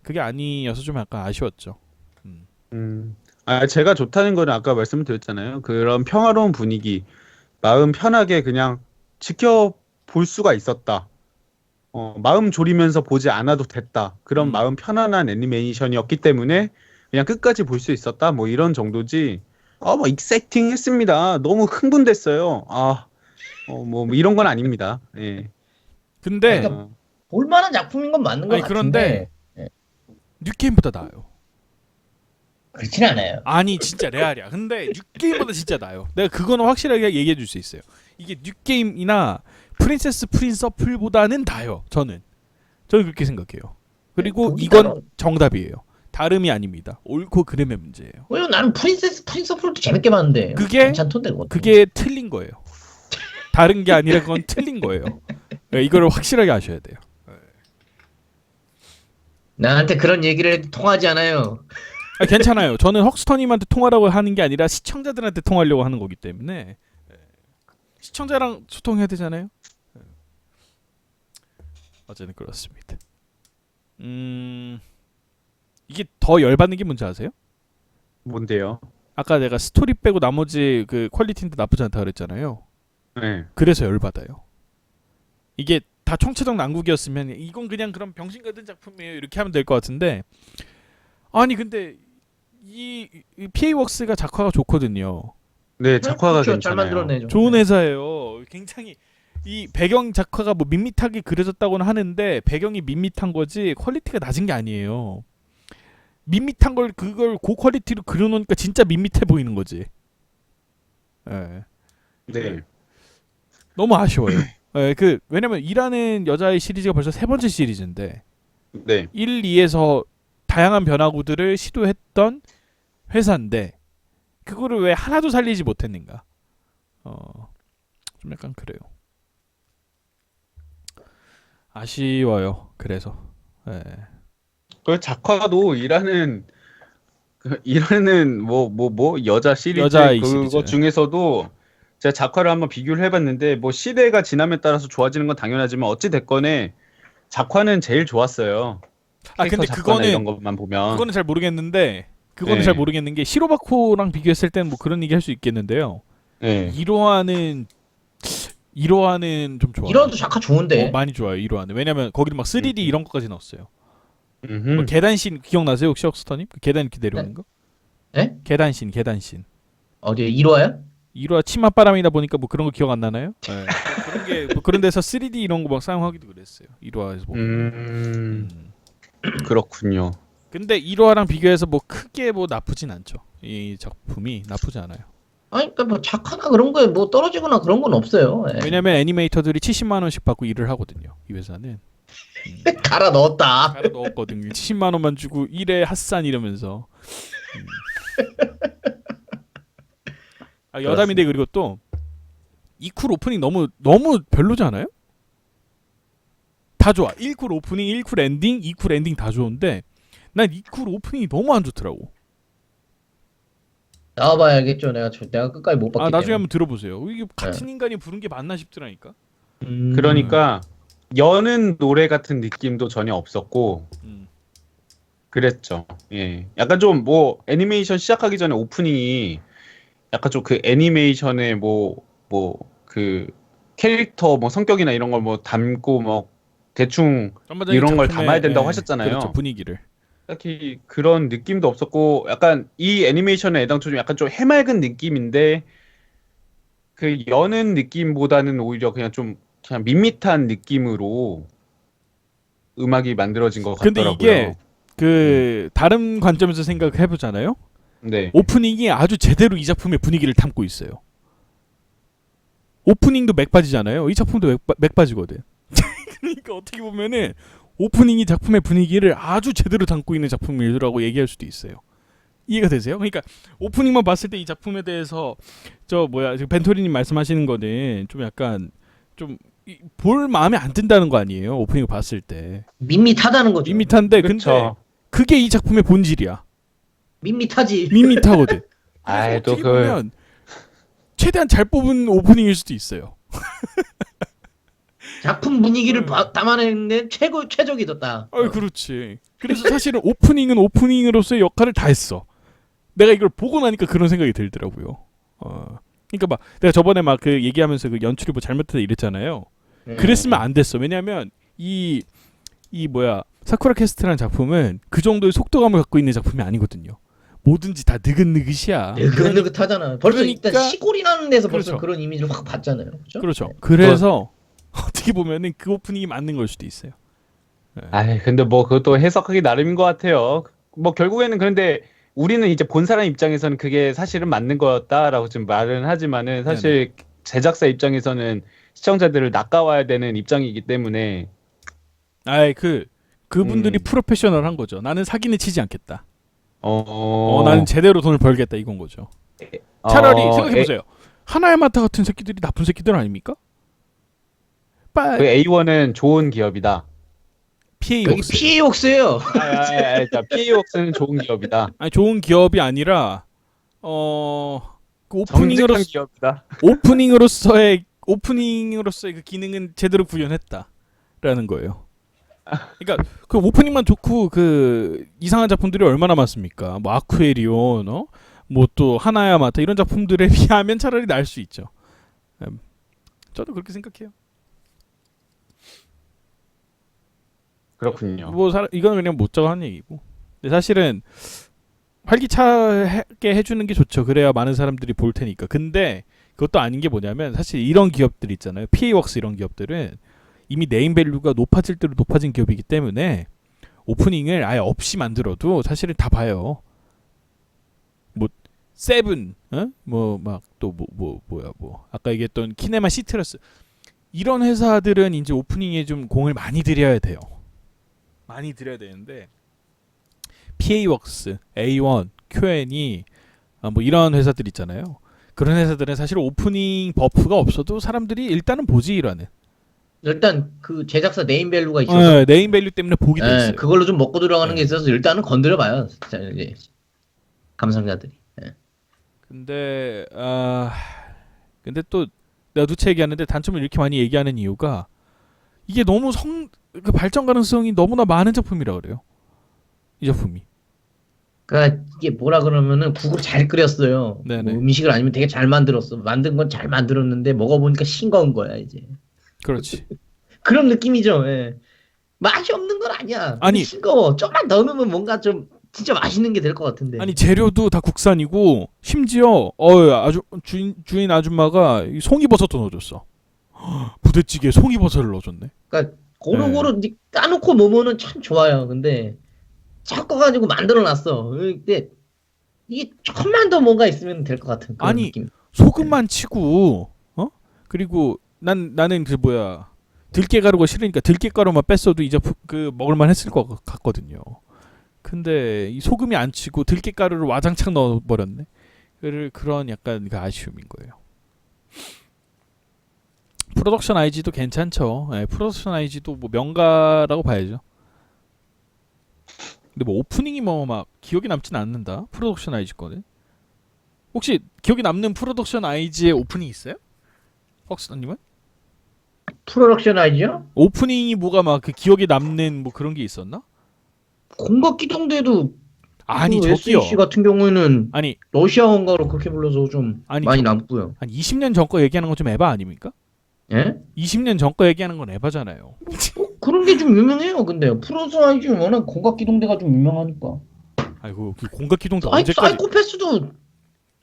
그게 아니어서 좀 약간 아쉬웠죠. 제가 좋다는 거는 아까 말씀을 드렸잖아요. 그런 평화로운 분위기, 마음 편하게 그냥 지켜볼 수가 있었다. 마음 졸이면서 보지 않아도 됐다. 그런 마음 편안한 애니메이션이었기 때문에 그냥 끝까지 볼 수 있었다. 뭐 이런 정도지. 뭐 익사이팅 했습니다. 너무 흥분됐어요. 뭐 이런 건 아닙니다. 예. 근데 그러니까 볼만한 작품인 건 맞는 것 아니, 같은데 그런데 뉴게임보다 나아요. 그렇진 않아요. 아니 진짜 레알이야. 근데 뉴게임보다 진짜 나아요. 내가 그거는 확실하게 얘기해 줄 수 있어요. 이게 뉴게임이나 프린세스 프린서플보다는 나아요. 저는 그렇게 생각해요. 그리고 네, 이건 정답이에요. 다름이 아닙니다. 옳고 그름의 문제예요. 왜요? 나는 프린서플도 재밌게 봤는데 그게- 괜찮던데 그것도. 그게 틀린 거예요. 다른 게 아니라 그건 틀린 거예요. 네, 이거를 확실하게 아셔야 돼요. 나한테 그런 얘기를 해도 통하지 않아요. 괜찮아요. 저는 헉스터님한테 통화라고 하는 게 아니라 시청자들한테 통하려고 하는 거기 때문에 시청자랑 소통해야 되잖아요. 어쨌든 그렇습니다. 이게 더 열받는 게 뭔지 아세요? 뭔데요? 아까 내가 스토리 빼고 나머지 그 퀄리티인데 나쁘지 않다 그랬잖아요. 네. 그래서 열받아요. 이게 다 총체적 난국이었으면 이건 그냥 그런 병신 같은 작품이에요 이렇게 하면 될 것 같은데 아니 근데 이 PA웍스가 작화가 좋거든요. 네, 작화가 그렇죠. 잘 괜찮아요. 만들어내죠. 좋은 회사예요. 굉장히 이 배경 작화가 뭐 밋밋하게 그려졌다고는 하는데 배경이 밋밋한 거지 퀄리티가 낮은 게 아니에요. 밋밋한 걸 그걸 고퀄리티로 그려놓으니까 진짜 밋밋해 보이는 거지. 예. 네. 너무 아쉬워요. 예, 왜냐면 일하는 여자의 시리즈가 벌써 3번째 시리즈인데 네. 1, 2에서 다양한 변화구들을 시도했던 회사인데 그거를 왜 하나도 살리지 못했는가? 좀 약간 그래요. 아쉬워요. 그래서 예. 그 작화도 일하는 여자 시리즈 여자아이 그거 시리즈. 중에서도 제가 작화를 한번 비교를 해봤는데 뭐 시대가 지남에 따라서 좋아지는 건 당연하지만 어찌 됐건에 작화는 제일 좋았어요. 아 근데 캐릭터 작화나 이런 그거는 것만 보면 잘 모르겠는데 네. 잘 모르겠는 게 시로바코랑 비교했을 때는 뭐 그런 얘기 할 수 있겠는데요. 네. 1화는 좀 좋아요. 이런도 작화 좋은데. 많이 좋아요. 1화는. 왜냐면 거기는 막 3D 이런 것까지 넣었어요. 음흠. 뭐 계단신 기억나세요 혹시 헉스터님? 그 계단 이렇게 내려오는 거? 네? 계단신. 어디 1화야? 1화 치맛바람이다 보니까 뭐 그런 거 기억 안 나나요? 네. 되게 뭐 그런 데서 3D 이런 거 막 사용하기도 그랬어요. 1화에서 보면. 그렇군요. 근데 1화랑 비교해서 뭐 크게 뭐 나쁘진 않죠. 이 작품이 나쁘지 않아요. 아니 그러니까 뭐 작화나 그런 거에 뭐 떨어지거나 그런 건 없어요. 예. 왜냐면 애니메이터들이 70만 원씩 받고 일을 하거든요. 이 회사는. 갈아 넣었다. 갈아 넣었거든요. 70만 원만 주고 일에 핫산 이러면서. 여담인데 그리고 또 이쿨 오프닝 너무 별로지 않아요? 다 좋아. 1쿨 오프닝, 1쿨 엔딩, 2쿨 엔딩 다 좋은데 난 2쿨 오프닝이 너무 안 좋더라고. 나와봐야 알겠죠. 내가 끝까지 못 봤기 나중에 때문에. 한번 들어보세요. 이게 같은 인간이 부른 게 맞나 싶더라니까. 그러니까 여는 노래 같은 느낌도 전혀 없었고 그랬죠. 예. 약간 좀 뭐 애니메이션 시작하기 전에 오프닝이 약간 좀 그 애니메이션의 뭐 그 캐릭터 뭐 성격이나 이런 걸 뭐 담고 뭐 대충 이런 걸 담아야 된다고 하셨잖아요. 그렇죠. 분위기를. 딱히 그런 느낌도 없었고 약간 이 애니메이션의 애당초 좀 약간 좀 해맑은 느낌인데 그 여는 느낌보다는 오히려 그냥 좀 그냥 밋밋한 느낌으로 음악이 만들어진 것 근데 같더라고요. 이게 그 다른 관점에서 생각해 보잖아요. 네. 오프닝이 아주 제대로 이 작품의 분위기를 담고 있어요. 오프닝도 맥빠지잖아요. 이 작품도 맥빠지거든. 그러니까 어떻게 보면은 오프닝이 작품의 분위기를 아주 제대로 담고 있는 작품이라고 얘기할 수도 있어요. 이해가 되세요? 그러니까 오프닝만 봤을 때 이 작품에 대해서 지금 벤토리님 말씀하시는 거는 좀 약간 좀 볼 마음에 안 든다는 거 아니에요? 오프닝을 봤을 때 밋밋하다는 거죠. 밋밋한데 근데 그쵸. 그게 이 작품의 본질이야. 밋밋하지. 밋밋하거든. 아이, 또 어떻게 그- 보면 최대한 잘 뽑은 오프닝일 수도 있어요. 작품 분위기를 담아내는 최적이었다. 그렇지. 그래서 사실은 오프닝은 오프닝으로서의 역할을 다 했어. 내가 이걸 보고 나니까 그런 생각이 들더라고요. 그러니까 막 내가 저번에 막 그 얘기하면서 그 연출이 뭐 잘못했다 이랬잖아요. 그랬으면 안 됐어. 왜냐하면 이 사쿠라 캐스트라는 작품은 그 정도의 속도감을 갖고 있는 작품이 아니거든요. 뭐든지 다 느긋느긋이야. 느긋느긋하잖아. 벌써 그러니까- 일단 시골이 나는 데서 벌써 그렇죠. 그런 이미지를 확 봤잖아요. 그렇죠? 그렇죠. 그래서 어떻게 보면은 그 오프닝이 맞는 걸 수도 있어요. 아이, 근데 뭐 그것도 해석하기 나름인 것 같아요. 뭐 결국에는 그런데 우리는 이제 본 사람 입장에서는 그게 사실은 맞는 거였다라고 지금 말은 하지만은 사실 제작사 입장에서는 시청자들을 낚아와야 되는 입장이기 때문에 그분들이 프로페셔널한 거죠. 나는 사기는 치지 않겠다. 어, 나는 제대로 돈을 벌겠다 이건 거죠. 차라리 생각해 보세요. 하나야마타 같은 새끼들이 나쁜 새끼들 아닙니까? 그 A1은 좋은 기업이다. PA 여기 웍스. PA웍스예요. PA웍스는 좋은 기업이다. 아니 좋은 기업이 아니라 그 정직한 기업이다. 오프닝으로서의 그 기능은 제대로 구현했다라는 거예요. 그러니까 그 오프닝만 좋고 그 이상한 작품들이 얼마나 많습니까? 뭐 아쿠에리온, 뭐 또 하나야마타 이런 작품들에 비하면 차라리 나을 수 있죠. 저도 그렇게 생각해요. 그렇군요. 이건 그냥 못자고 하는 얘기고. 근데 사실은 활기차게 해주는 게 좋죠. 그래야 많은 사람들이 볼 테니까. 근데 그것도 아닌 게 뭐냐면 사실 이런 기업들 있잖아요. PA웍스 이런 기업들은 이미 네임 밸류가 높아질 대로 높아진 기업이기 때문에 오프닝을 아예 없이 만들어도 사실은 다 봐요. 뭐 세븐, 뭐 막 또 뭐 아까 얘기했던 키네마 시트러스 이런 회사들은 이제 오프닝에 좀 공을 많이 들여야 돼요. 많이 들여야 되는데 PA웍스, A1, Q&E 뭐 이런 회사들 있잖아요. 그런 회사들은 사실 오프닝 버프가 없어도 사람들이 일단은 보지라는. 일단 그 제작사 네임밸류가 있어서 네임 밸류 때문에 보게 돼 있어요. 그걸로 좀 먹고 들어가는 게 있어서 일단은 건드려봐요. 진짜 이제 감상자들이. 근데 또 내가 누차 얘기하는데 단점을 이렇게 많이 얘기하는 이유가 이게 너무 그 발전 가능성이 너무나 많은 작품이라 그래요. 이 작품이. 그러니까 이게 뭐라 그러면은 국을 잘 끓였어요. 네네. 뭐 음식을 아니면 되게 잘 만들었어. 만든 건 잘 만들었는데 먹어보니까 싱거운 거야 이제. 그렇지. 그런 느낌이죠. 예. 맛이 없는 건 아니야. 아니. 싱거워. 좀만 더 넣으면 뭔가 좀 진짜 맛있는 게 될 것 같은데. 아니 재료도 다 국산이고 심지어 아주 주인 아줌마가 이 송이버섯도 넣어줬어. 부대찌개에 송이버섯을 넣어줬네. 그러니까 고루고루 이제 까놓고 먹으면 참 좋아요. 근데 섞어 가지고 만들어놨어. 근데 이게 조금만 더 뭔가 있으면 될 것 같은 그런 아니, 느낌. 소금만 치고 그리고 나는 그 뭐야 들깨가루가 싫으니까 들깨가루만 뺐어도 이제 그 먹을만 했을 것 같거든요. 근데 이 소금이 안 치고 들깨가루를 와장창 넣어버렸네. 그런 약간 그 아쉬움인 거예요. 프로덕션 IG도 괜찮죠. 네, 프로덕션 IG도 뭐 명가라고 봐야죠. 근데 뭐 오프닝이 뭐 막 기억이 남진 않는다. 프로덕션 IG 거는. 혹시 기억에 남는 프로덕션 IG의 오프닝 있어요? 헉스터님은? 프로덕션 아이죠? 오프닝이 뭐가 막 그 기억에 남는 뭐 그런 게 있었나? 공각기동대도 아니 그 저기요. SEC 같은 경우에는 아니 러시아 원가로 그렇게 불러서 좀 아니, 많이 저- 남고요. 한 20년 전 거 얘기하는 건 좀 에바 아닙니까? 예? 20년 전 거 얘기하는 건 에바잖아요. 그런 게 좀 유명해요. 근데 프로덕션 아이죠. 워낙 공각기동대가 좀 유명하니까. 아이고 그 공각 기동도 언제까지 사이코패스도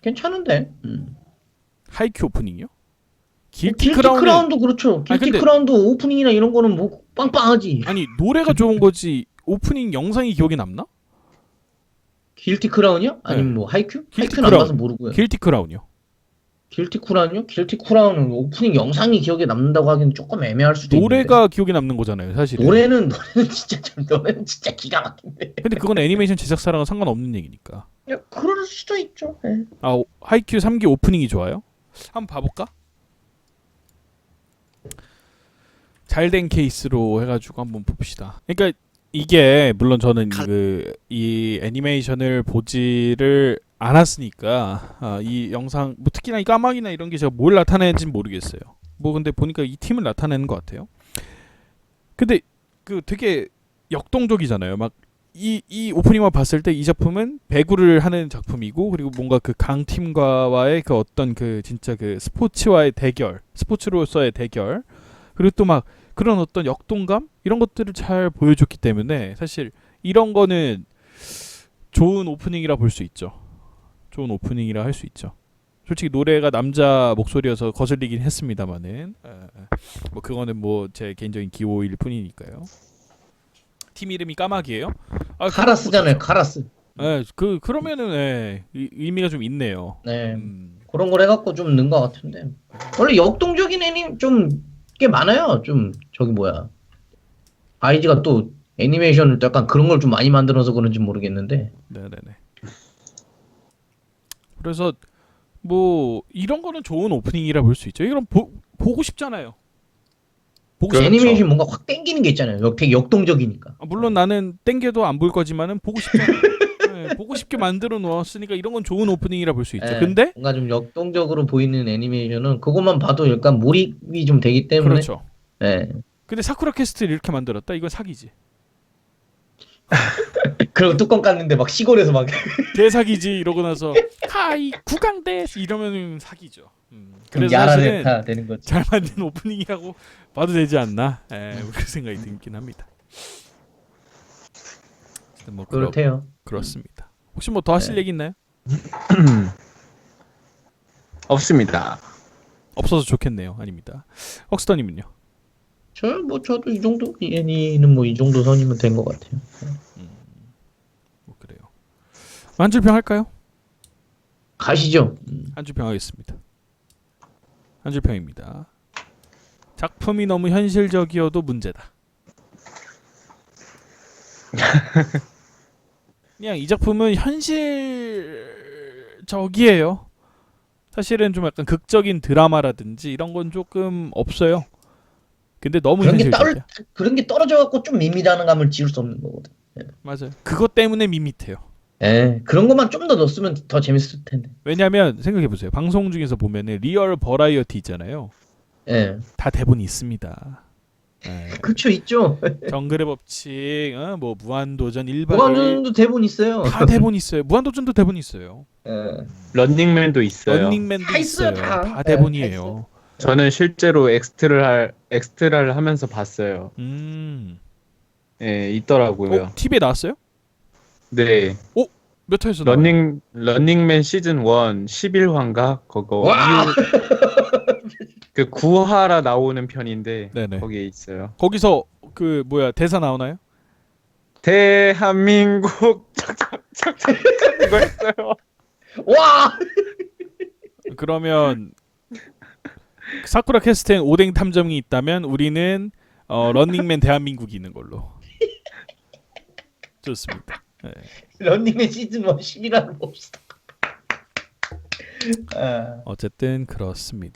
괜찮은데. 하이큐 오프닝이요? 길티 길티 크라운은 크라운도 그렇죠. 길티 근데- 크라운도 오프닝이나 이런 거는 뭐 빵빵하지. 아니 노래가 좋은 거지 오프닝 영상이 기억에 남나? 길티 크라운이요? 네. 아니면 뭐 하이큐? 길티 하이큐는 안 크라운. 봐서 모르고요. 길티 크라운이요. 길티 크라운이요? 길티 크라운은 오프닝 영상이 기억에 남는다고 하기는 조금 애매할 수도 있는데. 노래가 기억에 남는 거잖아요, 사실. 노래는 진짜 기가 막힌데. 근데 그건 애니메이션 제작사랑은 상관없는 얘기니까. 야, 그럴 수도 있죠. 예. 아, 하이큐 3기 오프닝이 좋아요? 한번 봐볼까? 잘된 케이스로 해가지고 한번 봅시다. 그러니까 이게 물론 저는 이 애니메이션을 보지를 않았으니까 이 영상 뭐 특히나 이 까마귀나 이런 게 제가 뭘 나타내는지는 모르겠어요. 뭐 근데 보니까 이 팀을 나타내는 것 같아요. 근데 그 되게 역동적이잖아요. 막 이 오프닝만 봤을 때 이 작품은 배구를 하는 작품이고 그리고 뭔가 그 강팀과의 그 어떤 그 진짜 그 스포츠와의 대결, 스포츠로서의 대결 그리고 또 막 그런 어떤 역동감 이런 것들을 잘 보여줬기 때문에 사실 이런 거는 좋은 오프닝이라 볼 수 있죠. 좋은 오프닝이라 할 수 있죠. 솔직히 노래가 남자 목소리여서 거슬리긴 했습니다만은 뭐 그거는 뭐 제 개인적인 기호일 뿐이니까요. 팀 이름이 까마귀예요? 아, 카라스잖아요. 카라스. 예, 그러면은 의미가 좀 있네요. 네. 그런 걸 해갖고 좀 넣은 것 같은데. 원래 역동적인 애니 좀 꽤 많아요. 좀 저기 뭐야. 아이즈가 또 애니메이션을 또 약간 그런 걸 좀 많이 만들어서 그런지 모르겠는데. 네네네. 그래서 뭐 이런 거는 좋은 오프닝이라 볼 수 있죠. 이런 보고 싶잖아요. 보고 싶... 애니메이션 뭔가 확 땡기는 게 있잖아요. 되게 역동적이니까. 물론 나는 땡겨도 안 볼 거지만은 보고 싶잖아요. 네, 보고 싶게 만들어 놓았으니까 이런 건 좋은 오프닝이라 볼 수 있죠. 예, 근데 뭔가 좀 역동적으로 보이는 애니메이션은 그것만 봐도 약간 몰입이 좀 되기 때문에. 그렇죠. 예. 근데 사쿠라 캐스트를 이렇게 만들었다? 이건 사기지. 그리고 뚜껑 깠는데 막 시골에서 막 대사기지 이러고 나서 하이 구강대 이러면은 사기죠. 그래서 야라네타 사실은 되는 거지. 잘 만든 오프닝이라고 봐도 되지 않나? 그런 생각이 들긴 합니다. 뭐 그렇대요. 그렇습니다. 혹시 뭐 더 하실 얘기 있나요? 없습니다. 없어서 좋겠네요. 아닙니다. 헉스터님은요? 저도 이 정도 애니는 뭐 이 정도 선이면 된 것 같아요. 뭐 그래요. 한 줄평 할까요? 가시죠. 한 줄평 하겠습니다. 한 줄평입니다. 작품이 너무 현실적이어도 문제다. 그냥 이 작품은 현실적이에요. 사실은 좀 약간 극적인 드라마라든지 이런 건 조금 없어요. 근데 너무 현실적이야. 그런 게 떨어져 갖고 좀 밋밋한 감을 지울 수 없는 거거든. 맞아요. 그것 때문에 밋밋해요. 그런 것만 좀 더 넣었으면 더 재밌을 텐데. 왜냐면 생각해 보세요. 방송 중에서 보면은 리얼 버라이어티 있잖아요. 예. 다 대본이 있습니다. 그쵸, 있죠. 정글의 법칙, 뭐 무한도전 1박 2일 무한도전도 대본 있어요. 다 대본 있어요. 무한도전도 대본 있어요. 런닝맨도 있어요. 런닝맨도 다 있어요, 있어요. 다. 다 대본이에요. 저는 실제로 엑스트라를 하면서 봤어요. 예, 있더라고요. TV에 나왔어요? 네. 몇 회에서 나와요? 런닝맨 시즌 1 11화인가 그거 와! 그 구하라 나오는 편인데 네네. 거기에 있어요. 거기서 그 뭐야 대사 나오나요? 대한민국 착착착착 이거 했어요. 와! 그러면 사쿠라 캐스트엔 오뎅 탐정이 있다면 우리는 런닝맨 대한민국이 있는 걸로. 좋습니다. 네. 런닝맨 시즌 1 11화를 봅시다. 아. 어쨌든 그렇습니다.